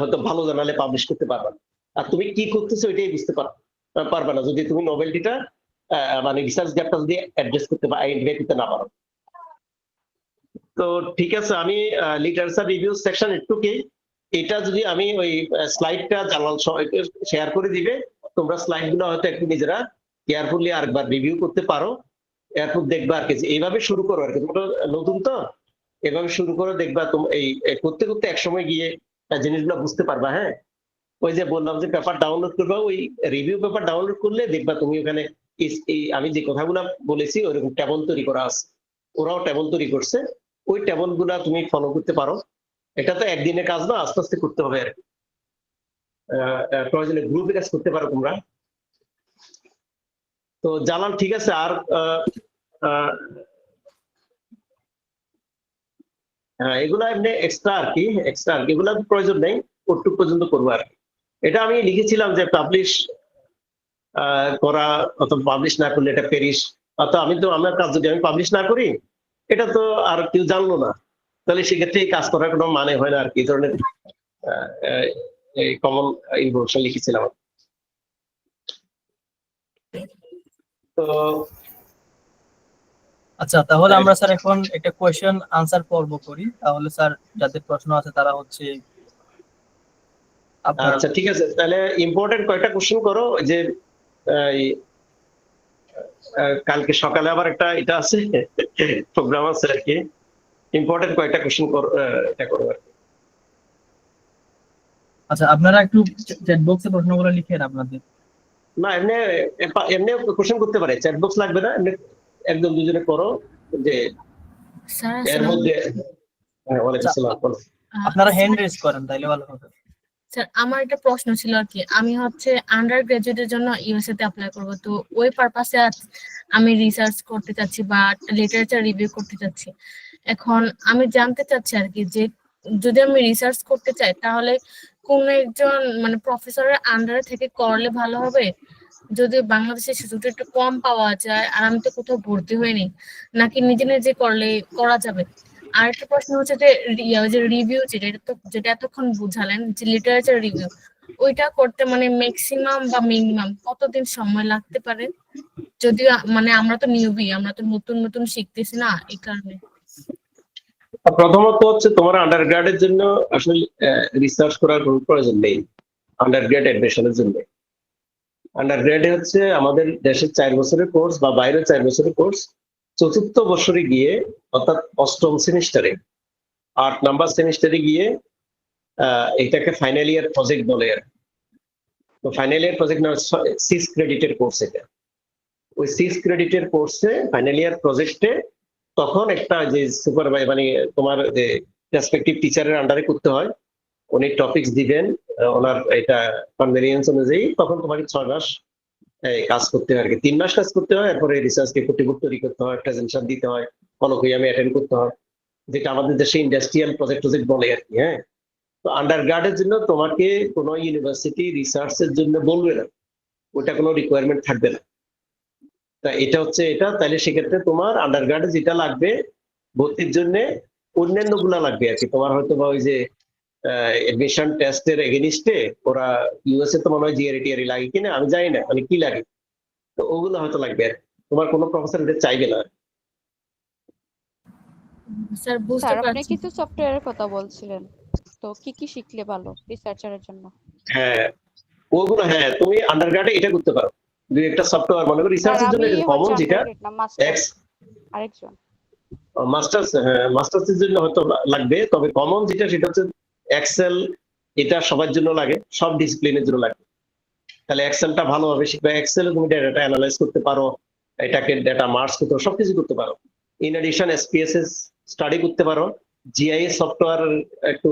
হয়তো ভালো জার্নালে পাবলিশ করতে পারবা না, আর তুমি কি করতেছো এটাই বুঝতে পারবা না যদি তুমি নোবেলটিটা মানে রিসার্চ গ্যাপটা যদি অ্যাড্রেস করতে বা আইডেন্টিফাই করতে না পারো। তো ঠিক আছে, আমি লিটারেচার রিভিউ সেকশন একটু কি, এটা যদি আমি ওই স্লাইডটা জালাল শেয়ার করে দিবে, তোমরা স্লাইড গুলো হয়তো একটু নিজেরা কেয়ারফুলি আরেকবার রিভিউ করতে পারো, এরপর দেখবা আর কি। এইভাবে শুরু করো আর কি, তোমরা নতুন তো, এভাবে শুরু করো, দেখবা তুমি এই করতে করতে একসময় গিয়ে জিনিসগুলো বুঝতে পারবা। হ্যাঁ, ওই যে বললাম যে পেপার ডাউনলোড করবা, ওই রিভিউ পেপার ডাউনলোড করলে দেখবা তুমি ওখানে আমি যে কথাগুলো বলেছি ওইরকম টেবল তৈরি করা আছে, ওরাও টেবল তৈরি করছে, ওই টেবল গুলা তুমি ফলো করতে পারো। এটা তো একদিনের কাজ না, আস্তে আস্তে করতে হবে আর কি। প্রয়োজনে গ্রুপে কাজ করতে পারো তোমরা। তো জালাল ঠিক আছে, আর হ্যাঁ, এগুলা এমনি এক্সট্রা আর কি, এগুলা প্রয়োজন নেই, ওটুক পর্যন্ত করবো আর কি। এটা আমি লিখেছিলাম যে পাবলিশ করা অথবা পাবলিশ না করলে এটা পেরিশ, অর্থাৎ আমার কাজ যদি আমি পাবলিশ না করি, এটা তো আর কেউ জানলো না, তাহলে সেক্ষেত্রে এই কাজ করার কোনো মানে হয় না আর কি। এই ধরনের কমন ইনফরমেশন লিখেছিলাম। তো আচ্ছা, তাহলে আমরা স্যার এখন একটা কোয়েশ্চেন আনসার পর্ব করি। তাহলে স্যার যাদের প্রশ্ন আছে তারা হচ্ছে আচ্ছা ঠিক আছে, তাহলে ইম্পর্টেন্ট কয়েকটা কোশ্চেন করো। যে কালকে সকালে আবার একটা এটা আছে, প্রোগ্রাম আছে আর কি, ইম্পর্টেন্ট কয়েকটা কোশ্চেন এটা করো আর কি। আচ্ছা, আপনারা একটু চ্যাট বক্সে প্রশ্নগুলো লিখেন আপনাদের। না, এমনি কোশ্চেন করতে পারে, চ্যাট বক্স লাগবে না, এমনি একদম দুজনে করো। যে এর মধ্যে ওয়ালাইকুম আসসালাম, আপনারা হ্যান্ড রেজ করেন তাইলে ভালো হবে। স্যার, আমার একটা প্রশ্ন ছিল আর কি, আমি হচ্ছে আন্ডার গ্রাজুয়েটের জন্য ইউএসএ তে অ্যাপ্লাই করব, তো ওই পারপাসে আমি রিসার্চ করতে চাচ্ছি বা লিটারেচার রিভিউ করতে চাচ্ছি। এখন আমি জানতে চাচ্ছি আর কি, যে যদি আমি রিসার্চ করতে চাই তাহলে কোন একজন মানে প্রফেসরের আন্ডারে থেকে করলে ভালো হবে? যদি বাংলাদেশে সুযোগটা একটু কম পাওয়া যায় আর আমি তো কোথাও ভর্তি হইনি, নাকি নিজে নিজে করলে করা যাবে? আরেকটা প্রশ্ন হচ্ছে যে রিভিউ যেটা এতক্ষণ বুঝালেন, যে লিটারেচার রিভিউ, ওইটা করতে মানে ম্যাক্সিমাম বা মিনিমাম কতদিন সময় লাগতে পারে? যদিও মানে আমরা তো নিউবি, আমরা তো নতুন নতুন শিখতেছি না, এই কারণে। প্রথমত হচ্ছে তোমার আন্ডারগ্রেডের জন্য আসলে রিসার্চ করার কোনো প্রয়োজন নেই। আন্ডারগ্রেড অ্যাডমিশনের জন্য আন্ডারগ্রেডে হচ্ছে আমাদের দেশের 4 বছরের কোর্স বা বাইরের 4 বছরের কোর্স, চতুর্থ বছরে গিয়ে অর্থাৎ 8ম সেমিস্টারে 8 নাম্বার সেমিস্টারে গিয়ে এটাকে ফাইনাল ইয়ার প্রজেক্ট বলে। আর তো ফাইনাল ইয়ার প্রজেক্ট না 6 ক্রেডিটের কোর্স। এটা ওই 6 ক্রেডিটের কোর্সে ফাইনাল ইয়ার প্রজেক্টে তখন একটা যে সুপারভাইজার মানে তোমার যে রেসপেক্টিভ টিচারের আন্ডারে করতে হয়, উনি টপিকস দিবেন, ওনার এটা কনভেনিয়েন্স অনুযায়ী, তখন তোমাকে 6 মাস কাজ করতে হয় আর কি, 3 মাস কাজ করতে হয়, এরপরে রিসার্চ পেপার তৈরি করতে হয়, প্রেজেন্টেশন দিতে হয়, কলোকুইয়ামে অ্যাটেন্ড করতে হয়, যেটা আমাদের দেশে ইন্ডাস্ট্রিয়াল প্রজেক্ট বলে আর কি। হ্যাঁ, তো আন্ডার গ্রাডের জন্য তোমাকে কোনো ইউনিভার্সিটি রিসার্চের জন্য বলবে না, ওটা কোনো রিকোয়ারমেন্ট থাকবে না। তা এটা হচ্ছে এটা, তাহলে সেক্ষেত্রে তোমার আন্ডার গ্রাডে যেটা লাগবে ভর্তির জন্য, অন্যান্য গুলা লাগবে আর কি। তোমার হয়তো বা ওই যে এডমিশন টেস্টের এগেনিস্টে ওরা ইউএসএ তো মনে হয় জিআরই লাগে কিনা আমি জানি না, মানে কি লাগে, তো ওগুলো হয়তো লাগবে আর কি। তোমার কোনো প্রফেসর এটা চাইবে না। স্যার বুঝতে স্যার আপনি পারছি। কিছু সফটওয়্যারের কথা বলছিলেন, তো কি কি শিখলে ভালো রিসার্চারের জন্য? হ্যাঁ ওগুলো, হ্যাঁ তুমি আন্ডার গ্রাডে এটা করতে পারো, দুই একটা সফটওয়্যার মনে করো রিসার্চের জন্য এটা কমন, যেটা আরেকজন মাস্টার্স, হ্যাঁ মাস্টার্সের জন্য হয়তো লাগবে, তবে কমন যেটা সেটা হচ্ছে এক্সেল, এটা সবার জন্য লাগে, সব ডিসিপ্লিনের জন্য লাগে। তাহলে এক্সেলটা ভালোভাবে শিখবে, এক্সেলে তুমি ডেটা অ্যানালাইজ করতে পারো, এটাকে ডেটা মার্জ করতে পারো, সবকিছু করতে পারো। ইন এডিশন এসপিএসএস স্টাডি করতে পারো, জিআইএস সফটওয়্যার একটু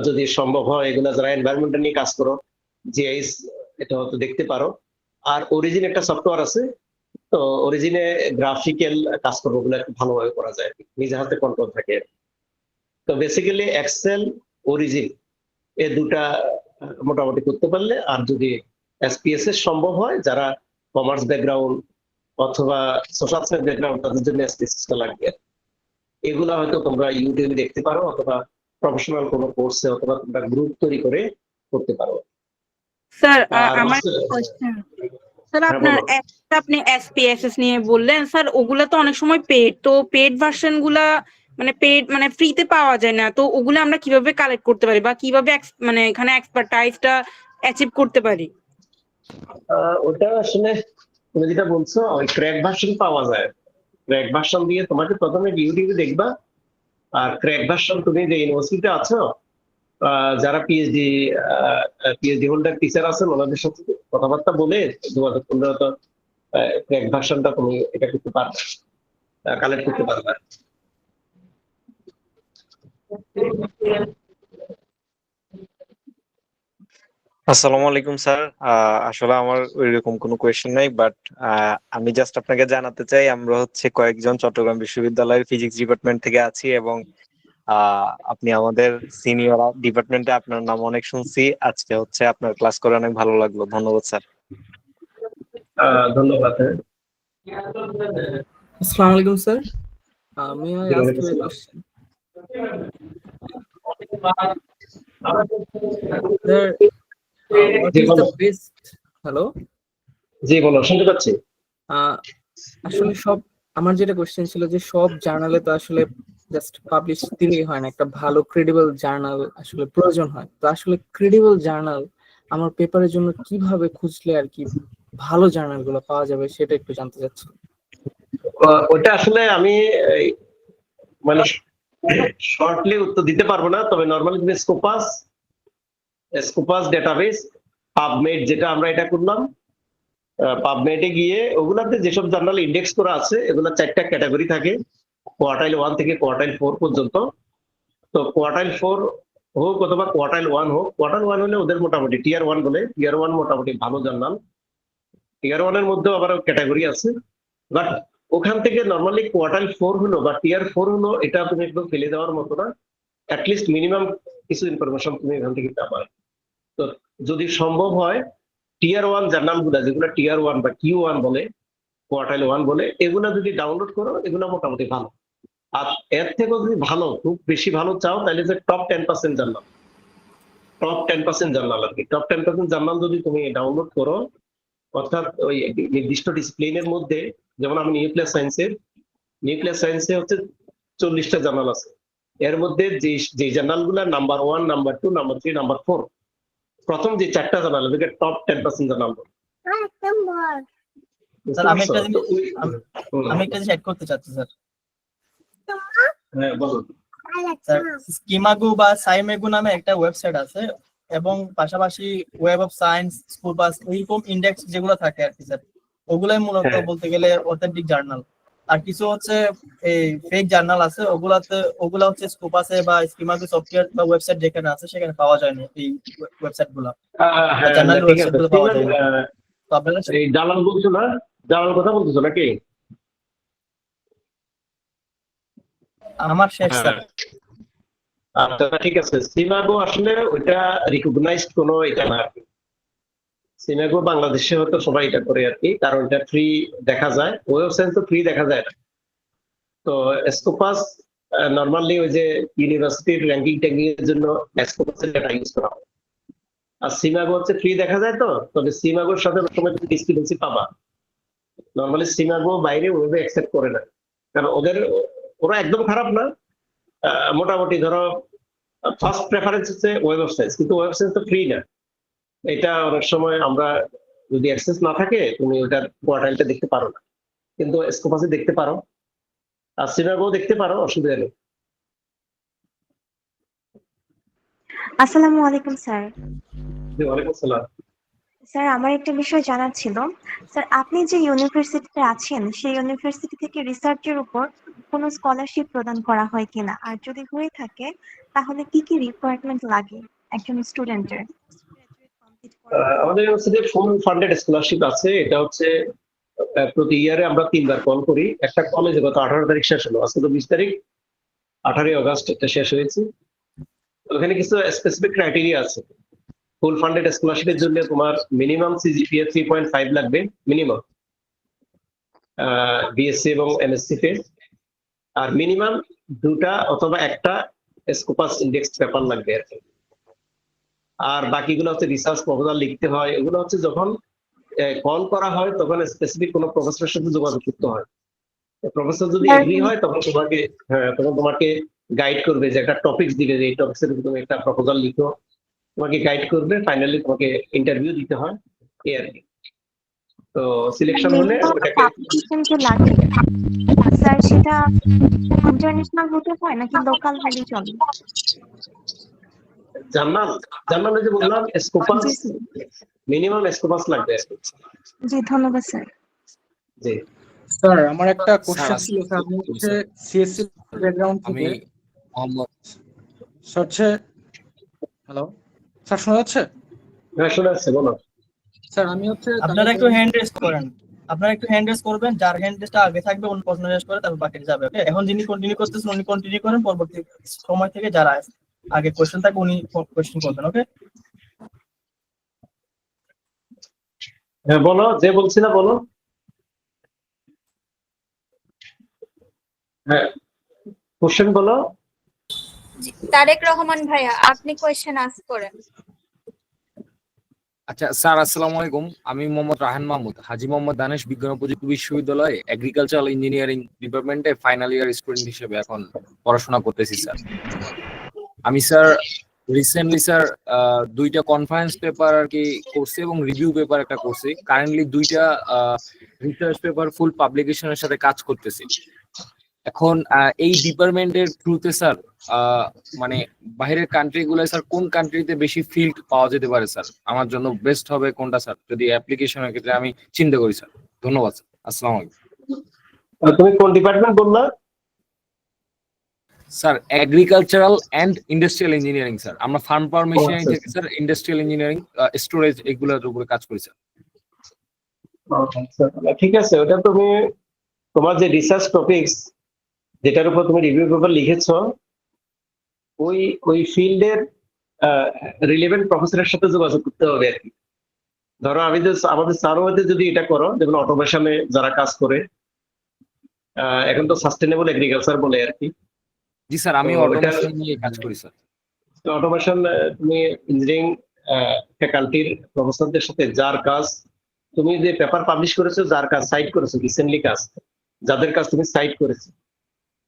যদি সম্ভব হয়, এগুলো যারা এনভায়রনমেন্ট নিয়ে কাজ করো জিআইএস এটা হয়তো দেখতে পারো। আর অরিজিন একটা সফটওয়্যার আছে, তো অরিজিনে গ্রাফিক্যাল কাজকর্ম গুলো একটু ভালোভাবে করা যায়, নিজে হাতে কন্ট্রোল থাকে। তো বেসিক্যালি এক্সেল, অরিজিন এই দুটা মোটামুটি করতে পারলে, আর যদি এসপিএসএস সম্ভব হয়, যারা কমার্স ব্যাকগ্রাউন্ড অথবা সোশ্যাল সায়েন্স ব্যাকগ্রাউন্ড তাদের জন্য এসপিএসএসটা লাগবে। এগুলা হয়তো তোমরা ইউটিউবে দেখতে পারো, অথবা প্রফেশনাল কোনো কোর্সে, অথবা তোমরা গ্রুপ তৈরি করে করতে পারো। স্যার আর আমার কোশ্চেন, স্যার আপনার আপনি এসপিএসএস নিয়ে বললেন, স্যার ওগুলা তো অনেক সময় পেড, তো পেড ভার্সন গুলা মানে পেড মানে ফ্রিতে পাওয়া যায় না, তো ওগুলো আমরা কিভাবে কালেক্ট করতে পারি বা কিভাবে মানে এখানে এক্সপার্টাইজটা অ্যাচিভ করতে পারি? ওটা আসলে তুমি যেটা বলছো, ওই ক্র্যাক ভার্সন পাওয়া যায়। ক্র্যাক ভার্সন দিয়ে তোমাকে প্রথমে ইউটিউবে দেখবা, আর ক্র্যাক ভার্সন তুমি যে ইউনিভার্সিটিতে আছো, যারা পিএইচডি হোল্ডার টিচার আছেন, ওনাদের সাথে কথাবার্তা বলে যোগাযোগ করলে হয়তো ক্র্যাক ভার্সনটা তুমি এটা করতে পারবে, কালেক্ট করতে পারবে। আসসালামু আলাইকুম স্যার। আসলে আমার ওইরকম কোনো কোয়েশ্চেন নাই, বাট আমি জাস্ট আপনাকে জানাতে চাই, আমরা হচ্ছে কয়েকজন চট্টগ্রাম বিশ্ববিদ্যালয়ের ফিজিক্স ডিপার্টমেন্ট থেকে আছি, এবং আপনি আমাদের সিনিয়র ডিপার্টমেন্টে আপনার নাম অনেক শুনছি। আজকে হচ্ছে আপনার ক্লাস করে অনেক ভালো লাগলো। ধন্যবাদ স্যার। ধন্যবাদ। আসসালামু আলাইকুম স্যার। আমি আজকে question sir, what is the best? Hello, জি বলো, শুনতে পাচ্ছি। আসলে সব আমার যেটা কোশ্চেন ছিল যে সব জার্নালে তো আসলে জাস্ট পাবলিশ দিলেই হয় না, একটা ভালো ক্রেডিবল জার্নাল আসলে প্রয়োজন হয়। তো আসলে ক্রেডিবল জার্নাল আমার পেপারের জন্য কিভাবে খুঁজলে আর কি ভালো জার্নাল গুলো পাওয়া যাবে সেটা একটু জানতে চাচ্ছি। ওটা আসলে আমি মানে শর্টলি উত্তর দিতে পারবো না, তবে নর্মালি তুমি স্কোপাস ডেটাবেস, পাবমেড যেটা আমরা এটা করলাম, পাবমেডে গিয়ে ওগুলাতে যেসব জার্নাল ইন্ডেক্স করা আছে, এগুলা 4টা ক্যাটাগরি থাকে, কোয়ার্টাইল 1 থেকে কোয়ার্টাইল 4 পর্যন্ত। তো কোয়ার্টাইল 4 হোক অথবা কোয়ার্টাইল 1 হোক, কোয়ার্টাইল 1 হলে ওদের মোটামুটি টিয়ার 1 বলে, টিয়ার 1 মোটামুটি ভালো জার্নাল। টিয়ার 1 এর মধ্যেও আবার ক্যাটাগরি আছে, বাট ওখান থেকে নর্মালি কোয়ার্টাইল 4 হলো বা টিয়ার 4 হলো, এটা তুমি একদম ফেলে দেওয়ার মতো না, অ্যাটলিস্ট মিনিমাম কিছু ইনফরমেশন তুমি এখান থেকে পাবা। তো যদি সম্ভব হয় টিয়ার 1 জার্নাল গুলা, যেগুলো টিয়ার 1 বা Q1 বলে, কোয়ার্টাইল 1 বলে, এগুলা যদি ডাউনলোড করো, এগুলো মোটামুটি ভালো। আর এর থেকেও যদি ভালো, খুব বেশি ভালো চাও, তাহলে যে টপ 10% জার্নাল, টপ 10% জার্নাল আর কি, টপ 10% জার্নাল যদি তুমি ডাউনলোড করো, অর্থাৎ ওই নির্দিষ্ট ডিসিপ্লিনের মধ্যে, যেমন আমি নিউক্লিয়ার সায়েন্সে হচ্ছে 40টা জার্নাল আছে, এর মধ্যে যে জার্নাল গুলা নাম্বার 1, নাম্বার 2, নাম্বার 3, নাম্বার 4, প্রথম যে 4টা জার্নাল, এদিকে টপ 10% জার্নাল। স্যার আমি একটা জিনিস অ্যাড করতে চাচ্ছি স্যার। হ্যাঁ বলো। স্যার স্কিমাগু বা সাইমেগু নামে একটা ওয়েবসাইট আছে, এবং পাশাপাশি web of science, school pass, এইরকম ইন্ডেক্স যেগুলো থাকে আর কি স্যার, ওগুলাই মূলত বলতে গেলে অথেন্টিক জার্নাল। আর কিছু হচ্ছে এই ফেক জার্নাল আছে, ওগুলা হচ্ছে স্কোপাসে বা স্কিমাগো সফটওয়্যার বা ওয়েবসাইট যেখানে আছে সেখানে পাওয়া যায় না, এই ওয়েবসাইট গুলা হ্যাঁ জার্নাল ঠিক ওয়েবসাইট আছে গুলো পাওয়া যায় না। তো আপনারা এই জালাল বলছো না, জালাল কথা বলতেছো নাকি? আমার শেষ হ্যাঁ স্যার। আচ্ছা ঠিক আছে। সিমাগো আসলে ওইটা রিকগনাইজড কোনো এটা না আর কি। সিমাগো বাংলাদেশে হয়তো সবাই এটা করে আর কি, কারণ এটা ফ্রি দেখা যায়, ওয়েবসাইট তো ফ্রি দেখা যায় না। তো স্কোপাস নর্মালি ওই যে ইউনিভার্সিটির র্যাঙ্কিং ট্যাঙ্কিং এর জন্য স্কোপাসের ডাটা ইউজ করা হয়। আর সিমাগো হচ্ছে ফ্রি দেখা যায়, তো তবে সিমাগোর সাথে অনেক সময় তুমি ডিসক্রিপেন্সি পাবা। নর্মালি সিমাগো বাইরে ওয়েবে অ্যাকসেপ্ট করে না, কারণ ওরা একদম খারাপ না, মোটামুটি ধরো ফার্স্ট প্রেফারেন্স হচ্ছে ওয়েবসাইট, কিন্তু ওয়েবসাইট তো ফ্রি না। এটা অনেক সময় আমরা যদি অ্যাক্সেস না থাকে তুমি ওটার কোয়ার্টাইলটা দেখতে পারো না, কিন্তু স্কোপাসে দেখতে পারো, আর সিমাগো দেখতে পারো, অসুবিধা নেই। আসসালামু আলাইকুম স্যার। জি, ওয়ালাইকুম আসসালাম। স্যার আমার একটা বিষয় জানার ছিল। স্যার আপনি যে ইউনিভার্সিটিতে আছেন সেই ইউনিভার্সিটি থেকে রিসার্চের উপর কোনো স্কলারশিপ প্রদান করা হয় কিনা, আর যদি হয়ে থাকে তাহলে কি কি রিকোয়ারমেন্ট লাগে একজন স্টুডেন্টের? আমাদের ইউনিভার্সিটির ফুল ফান্ডেড স্কলারশিপ আছে। এটা হচ্ছে প্রতি ইয়ারে আমরা 3বার কল করি। একটা কলেজে গত 18 তারিখ শেষ হলো, আজকে তো 20 তারিখ, 18 আগস্ট এটা শেষ হয়েছে। ওখানে কিছু স্পেসিফিক ক্রাইটেরিয়া আছে। ফুল ফান্ডেড স্কলারশিপের জন্য তোমার মিনিমাম সিজিপিএ 3.5 লাগবে মিনিমাম, বিএসসি এবং এমএসসি তে, আর মিনিমাম 2টা অথবা একটা স্কোপাস ইন্ডেক্স পেপার লাগবে আর কি। আর বাকিগুলো হচ্ছে রিসার্চ প্রপোজাল লিখতে হয়। এগুলো হচ্ছে যখন কল করা হয় তখন স্পেসিফিক কোনো প্রফেসরের সাথে যোগাযোগ করতে হয়। প্রফেসর যদি এগ্রি হয় তখন তোমাকে গাইড করবে, যে একটা টপিকস দিবে, যে এই টপিকসের উপর তুমি একটা প্রপোজাল লিখো, তোমাকে গাইড করবে, ফাইনালি তোমাকে ইন্টারভিউ দিতে হয়, এই আর কি। তো সিলেকশন হলে ওটাকে পাবলিকেশন যে লাগে স্যার, সেটা ইন্টারন্যাশনাল হতে হয় নাকি লোকাল হলেই চলে? জার্নাল যে বললাম স্কোপাস, মিনিমাম স্কোপাস লাগবে আর কি। জি ধন্যবাদ স্যার। জি স্যার আমার একটা কোশ্চেন ছিল স্যার, আমি হচ্ছে সিএসসি ব্যাকগ্রাউন্ড থেকে। আমি মোহাম্মদ স্যার হচ্ছে, হ্যালো স্যার শোনা যাচ্ছে? হ্যাঁ শোনা যাচ্ছে, বলো। স্যার আমি হচ্ছে আপনারা একটু হ্যান্ড রেজ করেন, আপনারা একটু হ্যান্ড রেজ করবেন, যার হ্যান্ড রেজটা আগে থাকবে উনি প্রশ্ন রেজ করে তারপর বাকিটা যাবে। ওকে, এখন যিনি কন্টিনিউ করতেছেন উনি কন্টিনিউ করেন, পরবর্তী সময় থেকে যারা আগে কোশ্চেন থাকবে উনি কোশ্চেন করবেন। ওকে হ্যাঁ বলো, যে বলছি না বলো। হ্যাঁ কোশ্চেন বলো। তারেক রহমান ভাইয়া, আপনি কোয়েশ্চেন আস্ক করেন। আচ্ছা স্যার, আসসালামু আলাইকুম। আমি মোহাম্মদ রাহান মাহমুদ, হাজী মোহাম্মদ দানেশ বিজ্ঞান ও প্রযুক্তি বিশ্ববিদ্যালয়ে এগ্রিকালচারাল ইঞ্জিনিয়ারিং ডিপার্টমেন্টে ফাইনাল ইয়ার স্টুডেন্ট হিসেবে এখন পড়াশোনা করতেছি স্যার। আমি স্যার রিসেন্টলি স্যার 2টা কনফারেন্স পেপার আর কি করছি এবং রিভিউ পেপার একটা করছি। কারেন্টলি 2টা রিসার্চ পেপার ফুল পাবলিকেশনের সাথে কাজ করতেছি। এখন এই ডিপার্টমেন্টের থ্রুতে স্যার মানে বাইরের কান্ট্রি গুলো স্যার কোন কান্ট্রিতে বেশি ফিল্ড পাওয়া যেতে পারে স্যার? আমার জন্য বেস্ট হবে কোনটা স্যার, যদি অ্যাপ্লিকেশনের ক্ষেত্রে আমি চিন্তা করি স্যার? ধন্যবাদ স্যার, আসসালামু আলাইকুম। তুমি কোন ডিপার্টমেন্ট বললা? Sir agricultural and industrial engineering sir. আমরা ফার্ম পাওয়ার মেশিনারি থেকে স্যার ইন্ডাস্ট্রিয়াল ইঞ্জিনিয়ারিং, স্টোরেজ এগুলোর উপরে কাজ করি স্যার। ঠিক আছে, ওটা তুমি তোমার যে রিসার্চ টপিকস যেটার উপর তুমি রিভিউ পেপার লিখেছো ওই ফিল্ডের রিলেভেন্ট প্রফেসরের সাথে যোগাযোগ করতে হবে আর কি। ধরো আমি আমাদের সার্ভেতে যদি এটা করো, যেমন অটোমেশনে যারা কাজ করে, এখন তো সাস্টেনেবল এগ্রিকালচার বলে আর কি। জি স্যার, আমি অটোমেশন নিয়ে কাজ করি স্যার। অটোমেশন তুমি ইঞ্জিনিয়ারিং ফ্যাকাল্টির প্রফেসরদের সাথে যার কাজ তুমি যে পেপার পাবলিশ করেছো, যার কাজ সাইট করেছো, রিসেন্টলি কাজ যাদের কাজ তুমি সাইট করেছো,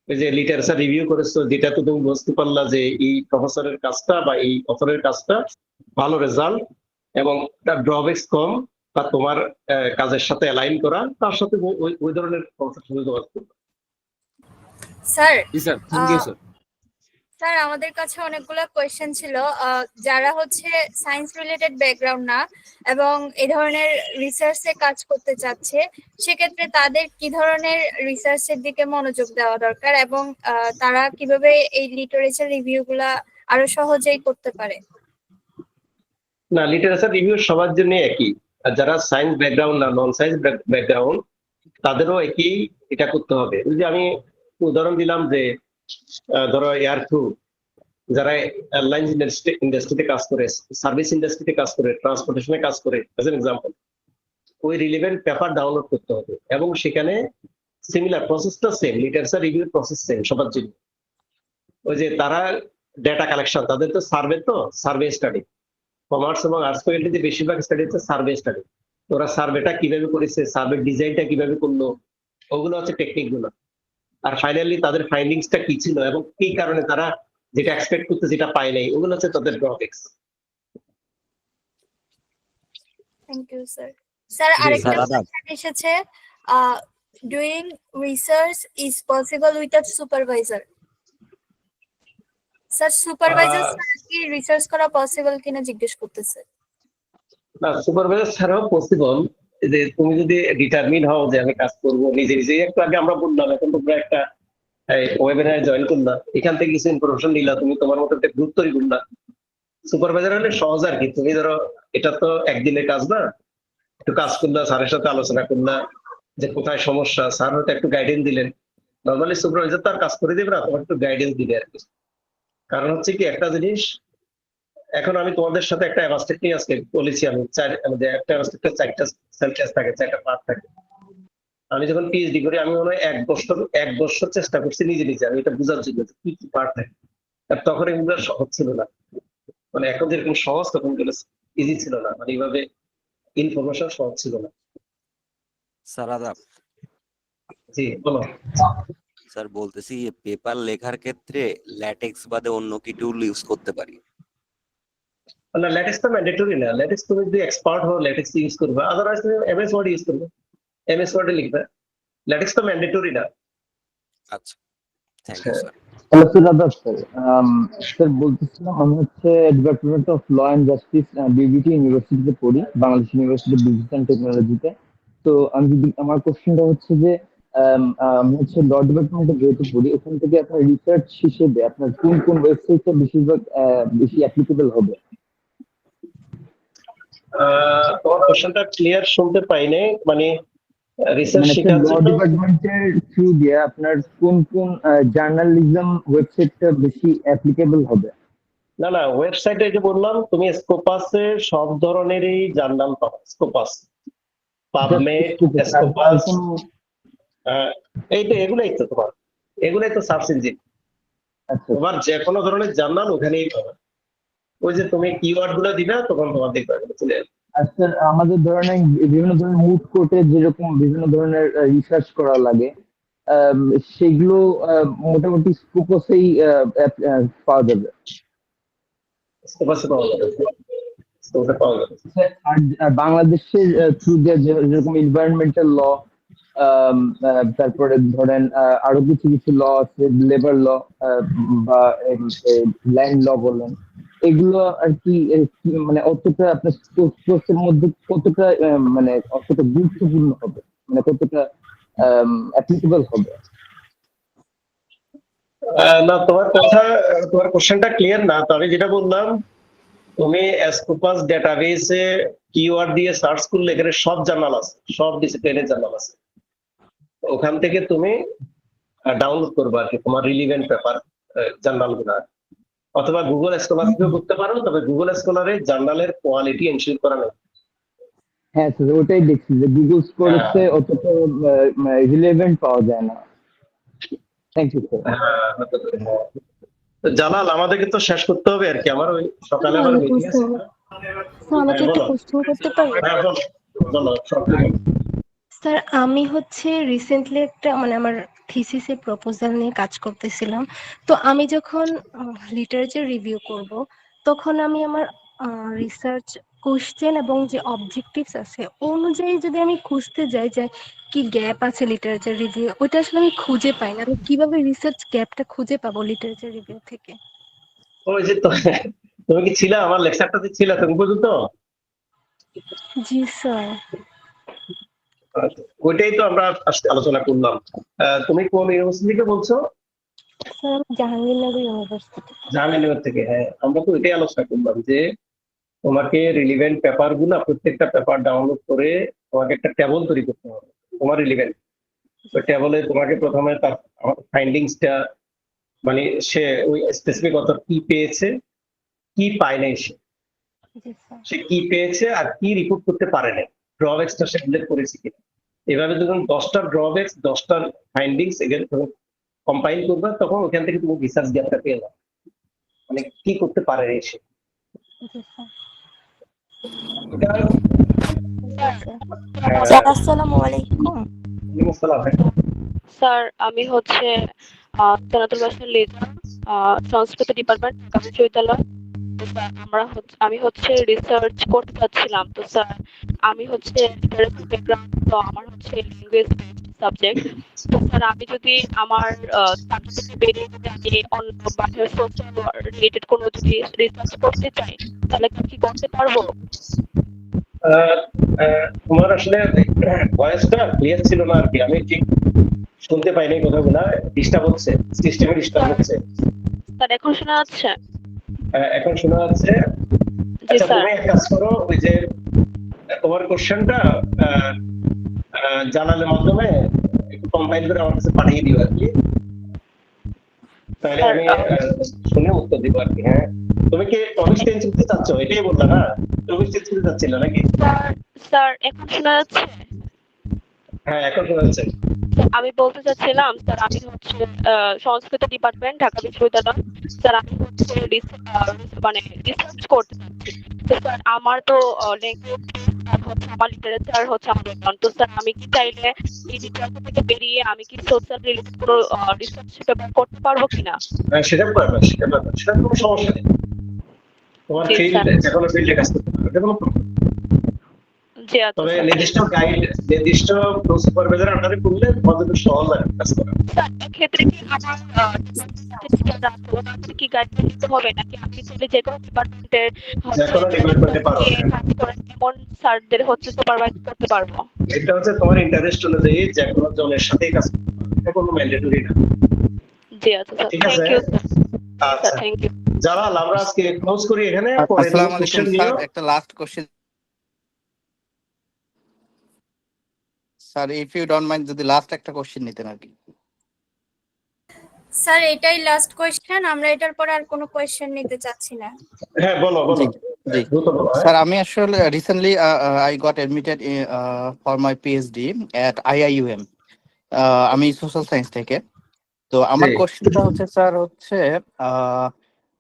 ওই যে লিটারেচার রিভিউ করেছো, যেটা তো তুমি বুঝতে পারলা যে এই প্রফেসরের কাজটা বা এই অথরের কাজটা ভালো রেজাল্ট এবং তার ড্রব্যাকস কম, বা তোমার কাজের সাথে অ্যালাইন করা, তার সাথে ওই ধরনের প্রফেসরের সাথে যোগাযোগ করবে। Sir ji sir, thank you sir. Sir আমাদের কাছে অনেকগুলো কোয়েশ্চেন ছিল, যারা হচ্ছে সায়েন্স রিলেটেড ব্যাকগ্রাউন্ড না এবং এই ধরনের রিসার্চে কাজ করতে চাচ্ছে, সেক্ষেত্রে তাদের কি ধরনের রিসার্চের দিকে মনোযোগ দেওয়া দরকার এবং তারা কিভাবে এই লিটারেচার রিভিউ গুলা আরো সহজেই করতে পারে? না, লিটারেচার রিভিউ সবার জন্য একই। আর যারা সায়েন্স ব্যাকগ্রাউন্ড না, নন সায়েন্স ব্যাকগ্রাউন্ড, তাদেরও একই এটা করতে হবে। ওই যে আমি উদাহরণ দিলাম যে ধরো এয়ার ক্রু, যারা এয়ারলাইন্স ইন্ডাস্ট্রিতে কাজ করে, সার্ভিস ইন্ডাস্ট্রিতে কাজ করে, ট্রান্সপোর্টেশনে কাজ করে, অ্যাজ এন এক্সাম্পল, ওই রিলেভেন্ট পেপার ডাউনলোড করতে হবে এবং সেখানে সিমিলার প্রসেসটা same, literature review process same সবার জন্য। ওই যে তারা ডেটা কালেকশন, তাদের তো সার্ভে স্টাডি, কমার্স এবং আর্টস ফ্যাকাল্টিতে বেশিরভাগ স্টাডি হচ্ছে সার্ভে স্টাডি। ওরা সার্ভেটা কিভাবে করেছে, সার্ভে ডিজাইনটা কিভাবে করলো, ওগুলো হচ্ছে টেকনিক গুলো। আর ফাইনালি তাদের ফাইন্ডিংসটা কি ছিল এবং কি কারণে তারা যেটা এক্সপেক্ট করতে যেটা পায় নাই, ওগুলো হচ্ছে তাদের drawbacks. Thank you sir. Sir আরেকটা কোয়েশ্চেন এসেছে, doing research is possible without supervisor. Sir supervisor ছাড়া কি রিসার্চ করা পসিবল কিনা জিজ্ঞেস করতেছে। না, সুপারভাইজার ছাড়াও পসিবল, যে তুমি যদি ডিটারমিন হও যে আমি কাজ করবো নিজে নিজে। একটু আগে আমরা বললাম, এখন তোমরা একটা ওয়েবিনারে জয়েন করলা, এখান থেকে কিছু ইনফরমেশন নিলা, তুমি তোমার মতো একটা গ্রুপ তৈরি করলা। সুপারভাইজার হলে সহজ আর কি, তুমি ধরো এটা তো একদিনের কাজ না, একটু কাজ করলা, স্যারের সাথে আলোচনা করলা যে কোথায় সমস্যা, স্যার হয়তো একটু গাইডেন্স দিলেন। নর্মালি সুপারভাইজার তো আর কাজ করে দেবে না, তোমার একটু গাইডেন্স দিবে আর কি। কারণ হচ্ছে কি, একটা জিনিস, এখন আমি তোমাদের সাথে একটা অ্যাবাস্ট্রাক্ট নিয়ে আজকে বলেছি, আমি আমাদের একটা অ্যাবাস্ট্রাক্টে 4টা সেন্টেন্স থাকে, 4টা পার্ট থাকে। আমি যখন পিএইচডি করি, আমি মনে হয় 1 বছর চেষ্টা করছি নিজে নিজে আমি এটা বোঝার জন্য কি কি পার্ট থাকে। আর তখন এগুলো সহজ ছিল না, মানে এখন যেরকম সহজ তখন এগুলো ইজি ছিল না, মানে এইভাবে ইনফরমেশন সহজ ছিল না। স্যার আদাব। জি বলো। স্যার বলতেছি, পেপার লেখার ক্ষেত্রে ল্যাটেক্স বাদে অন্য কি টুল ইউজ করতে পারি? না, ল্যাটেক্স তো ম্যান্ডেটরি না। ল্যাটেক্স তুমি যদি এক্সপার্ট হও ল্যাটেক্স ইউজ করবে, আদারওয়াইজ তুমি এমএস ওয়ার্ড ইউজ করবে, এমএস ওয়ার্ডে লিখবে। ল্যাটেক্স তো ম্যান্ডেটরি না। আচ্ছা, thank you sir. Hello sir, আদাব স্যার। স্যার বলতেছিলাম, আমি হচ্ছে department of law and justice, BBT ইউনিভার্সিটিতে পড়ি, বাংলাদেশ ইউনিভার্সিটি বিজনেস অ্যান্ড টেকনোলজিতে। তো আমি যদি, আমার কোশ্চেনটা হচ্ছে যে আমি হচ্ছে ল ডিপার্টমেন্টে যেহেতু পড়ি, ওখান থেকে আপনার রিসার্চ হিসেবে আপনার কোন কোন ওয়েবসাইটটা বেশি অ্যাপ্লিকেবল হবে? তোমার কোশ্চেনটা ক্লিয়ার শুনতে পাই নাই, মানে রিসার্চ শেখার ল জন্য ডিপার্টমেন্টের থ্রু দিয়ে আপনার কোন কোন জার্নালিজম ওয়েবসাইটটা বেশি অ্যাপ্লিকেবল হবে? না না, ওয়েবসাইটে যে বললাম, তুমি স্কোপাসে সব ধরনেরই জার্নাল পাবে। স্কোপাস, পাবমেড, স্কোপাস, এগুলাই তো তোমার, এগুলাই তো সার্চ ইঞ্জিন। তোমার যে কোনো ধরনের জার্নাল ওখানেই পাবে। ওই যে তুমি কিওয়ার্ড গুলো দিবে, তখন তোমার দেখবে চলে আসবে। আচ্ছা, আমাদের ধরনের বিভিন্ন ধরনের মুড কোর্টে যেরকম বিভিন্ন ধরনের রিসার্চ করা লাগে, সেগুলো মোটামুটি স্কোপাসেই পাওয়া যাবে। স্কোপাসে পাওয়া যাবে, স্কোপাসে পাওয়া যাবে। আর বাংলাদেশের থ্রু দিয়ে যেরকম এনভায়রনমেন্টাল ল, তারপরে ধরেন আরো কিছু কিছু ল আছে, লেবার ল বা ল্যান্ড ল বলেন, এগুলো আর কি মানে অতটা আপনার কোর্সের মধ্যে কতটা মানে অতটা গুরুত্বপূর্ণ হবে, মানে কতটা অ্যাপ্লিকেবল হবে? না, তোমার কোশ্চেনটা ক্লিয়ার না। তো আমি যেটা বললাম, তুমি স্কোপাস ডেটাবেসে কিওয়ার্ড দিয়ে সার্চ করলে এখানে সব জার্নাল আছে, সব ডিসিপ্লিনের জার্নাল আছে। ওখান থেকে তুমি ডাউনলোড করবে আর কি তোমার রিলিভেন্ট পেপার জার্নাল গুলো, অথবা গুগল স্কলার থেকেও করতে পারো। তবে গুগল স্কলারে জার্নালের কোয়ালিটি এনশিওর করা নেই। হ্যাঁ স্যার, ওটাই দেখছি যে গুগল স্কলারে অতটা রিলেভেন্ট পাওয়া যায় না। Thank you sir. জালাল, আমাদেরকে তো শেষ করতে হবে আর কি, আমার ওই সকালে আমার মিটিং আছে। আমাকে একটা প্রশ্ন করতে পারি? বলো। স্যার, আমি হচ্ছে রিসেন্টলি একটা মানে আমার থিসিসের প্রপোজাল নিয়ে কাজ করতেছিলাম। তো আমি যখন লিটারেচার রিভিউ করব, তখন আমি আমার রিসার্চ কোশ্চেন এবং যে অবজেক্টিভস আছে অনুযায়ী যদি আমি খুঁজতে যাই যে কি গ্যাপ আছে লিটারেচার রিভিউ, ওইটা আসলে আমি খুঁজে পাই না। আমি কিভাবে রিসার্চ গ্যাপটা খুঁজে পাবো লিটারেচার রিভিউ থেকে? ওই যে তুমি কি ছিলা আমার লেকচারটাতে ছিলা তুমি পর্যন্ত? জি স্যার। ওইটাই তো আমরা আজকে আলোচনা করলাম। তুমি কোন ইউনিভার্সিটি থেকে বলছো? Sir Jahangirnagar university. জাহাঙ্গীরনগর থেকে, হ্যাঁ। আমরা তো এটাই আলোচনা করলাম যে তোমাকে রিলিভেন্ট পেপার গুলা প্রত্যেকটা পেপার ডাউনলোড করে তোমাকে একটা টেবল তৈরি করতে হবে তোমার রিলিভেন্ট। ওই টেবলে তোমাকে প্রথমে তার ফাইন্ডিংসটা, মানে সে ওই স্পেসিফিক অথর কি পেয়েছে, কি পায় নাই, সে কি পেয়েছে আর কি রিপোর্ট করতে পারে নাই, ড্রব্যাক্সটা সে উল্লেখ করেছে কিনা। এভাবে যখন 10টা ড্রব্যাক্স 10টা ফাইন্ডিংস এখানে কম্পাইল করবে, তখন ওখান থেকে তুমি রিসার্চ গ্যাপটা পেয়ে যাবে, মানে কি করতে পারে সে। আসসালামু আলাইকুম। স্যার আমি হচ্ছে তেনাতুল বাসন লিজা, সংস্কৃত ডিপার্টমেন্ট, ঢাকা বিশ্ববিদ্যালয়। তো স্যার আমি হচ্ছে রিসার্চ করতে চাচ্ছিলাম। তো স্যার আমি হচ্ছে লিটারেচার ব্যাকগ্রাউন্ড, তো আমার হচ্ছে ল্যাঙ্গুয়েজ সাবজেক্ট। তো স্যার আমি যদি আমার সাবজেক্ট বেরিয়ে যদি আমি অন্য বাহিরের সোশ্যাল রিলেটেড কোনো যদি রিসার্চ করতে চাই, তাহলে কি করতে পারবো? তোমার আসলে ভয়েসটা ক্লিয়ার ছিল না আর কি, আমি ঠিক শুনতে পাইনি কথাগুলো, ডিস্টার্ব হচ্ছে, সিস্টেমে ডিস্টার্ব হচ্ছে। স্যার এখন শোনা যাচ্ছে? এখন শোনা যাচ্ছে। আচ্ছা তুমি এক কাজ করো, ওই যে তোমার কোশ্চেনটা জানালের মাধ্যমে একটু কম্পাইল করে আমার কাছে পাঠিয়ে দিও আর কি, তাহলে আমি শুনে উত্তর দিব আর কি। হ্যাঁ, তুমি কি টপিক চেঞ্জ করতে চাচ্ছ? এটাই বললা না, টপিক চেঞ্জ করতে চাচ্ছিল নাকি? স্যার এখন শোনা যাচ্ছে? হ্যাঁ এখন শোনা যাচ্ছে। আমি বলতে চাচ্ছিলাম স্যার আমি হচ্ছে সংস্কৃত ডিপার্টমেন্ট, ঢাকা বিশ্ববিদ্যালয়। স্যার আমি হচ্ছে মানে রিসার্চ করতে চাচ্ছি। তো স্যার আমার তো ল্যাঙ্গুয়েজ আর হচ্ছে আমার লিটারেচার হচ্ছে আমার ব্যাকগ্রাউন্ড। তো স্যার আমি কি চাইলে এই লিটারেচার থেকে বেরিয়ে আমি কি সোশ্যাল রিলেটেড কোনো রিসার্চ পেপার করতে পারবো কিনা? সেটা পারবে, সেটা কোনো সমস্যা নেই। তোমার ফিল্ড যে কোনো ফিল্ডে কাজ করতে পারবে, এটা কোনো প্রবলেম। তবে নির্দিষ্ট গাইড, নির্দিষ্ট সুপারভাইজার আন্ডারে করলে তোমাদের সহজ লাগে কাজ করা। স্যার এক্ষেত্রে কি আমার কি গাইডলাইন দিতে হবে, নাকি আমি চাইলে যে কোনো ডিপার্টমেন্টের পারো এমন স্যারদের হচ্ছে সুপারভাইজ করতে পারবো? এটা হচ্ছে তোমার ইন্টারেস্ট অনুযায়ী যে কোনো জনের সাথেই কাজ করতে পারো, এটা কোনো ম্যান্ডেটরি না। জি আচ্ছা স্যার, ঠিক আছে। Thank you sir. আচ্ছা থ্যাংক ইউ। জালাল, আমরা আজকে ক্লোজ করি এখানে। আসসালামু আলাইকুম স্যার, একটা last question sir, if you don't mind, যদি লাস্ট একটা কোশ্চেন নিতেন আর কি। স্যার এটাই লাস্ট কোয়েশ্চেন, আমরা এটার পরে আর কোনো কোয়েশ্চেন নিতে চাচ্ছি না। হ্যাঁ বলো বলো। জি স্যার, আমি আসলে recently I got admitted for my PhD at IIUM, আমি সোশ্যাল সায়েন্স থেকে। তো আমার কোশ্চেনটা হচ্ছে স্যার হচ্ছে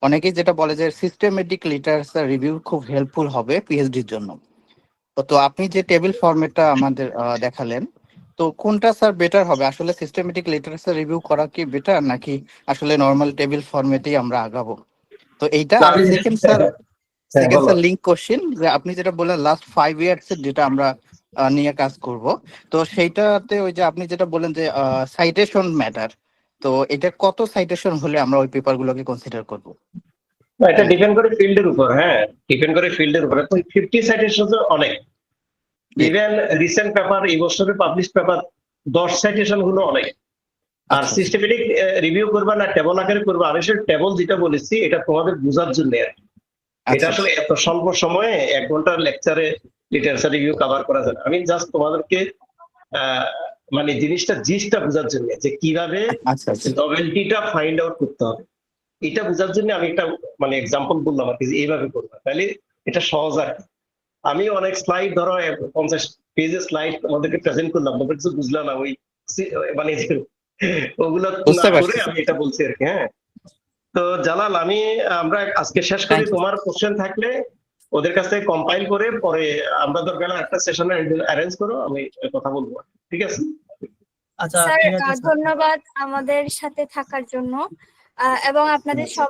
অনেকেই যেটা বলে যে সিস্টেমেটিক লিটারেচার রিভিউ খুব হেল্পফুল হবে পিএইচডির জন্য। তো আপনি যে টেবিল ফরম্যাটটা আমাদের দেখালেন, তো কোনটা স্যার বেটার হবে? আসলে সিস্টেমেটিক লিটারেচার রিভিউ করা কি বেটার, নাকি আসলে নরমাল টেবিল ফরম্যাটেই আমরা আগাবো? তো এইটা আর সেকেন্ড স্যার লিংক কোশ্চেন, যে আপনি যেটা বললেন লাস্ট 5 ইয়ার্স এর যেটা আমরা নিয়ে কাজ করব, তো সেইটাতে ওই যে আপনি যেটা বললেন যে সাইটেশন ম্যাটার, তো এটা কত সাইটেশন হলে আমরা ওই পেপারগুলোকে কনসিডার করব? এটা ডিপেন্ড করে ফিল্ডের উপর। হ্যাঁ, ডিপেন্ড করে ফিল্ডের উপর। 50 সাইটেশন তো অনেক। ইভেন রিসেন্ট পেপার, এই বছরের পাবলিশ পেপার 10 সাইটেশন হলো অনেক। আর সিস্টেমেটিক রিভিউ করবা না টেবল আকারে করবা, আমি সেই টেবল যেটা বলেছি এটা তোমাদের বোঝার জন্য আর কি। এটা আসলে এত স্বল্প সময়ে 1 ঘন্টার লেকচারে লিটারেচার রিভিউ কভার করা যায় না। আমি জাস্ট তোমাদেরকে মানে জিনিসটা বোঝার জন্য যে কিভাবে নভেলটিটা ফাইন্ড আউট করতে হবে, এটা বোঝার জন্য আমি একটা মানে এক্সাম্পল বললাম আর কি, যে এইভাবে করবা, তাহলে এটা সহজ আর কি। আমি অনেক স্লাইড, ধরো 50 পেজের স্লাইড তোমাদেরকে প্রেজেন্ট করলাম, তোমরা কিছু বুঝলা না, ওই মানে ওগুলো না করে আমি এটা বলছি আর কি। হ্যাঁ, তো জালাল, আমরা আজকে শেষ করি। তোমার কোশ্চেন থাকলে ওদের কাছ থেকে কম্পাইল করে পরে আমরা দরকার একটা সেশনে অ্যারেঞ্জ করো, আমি কথা বলবো, ঠিক আছে? আচ্ছা, ধন্যবাদ আমাদের সাথে থাকার জন্য এবং আপনাদের সব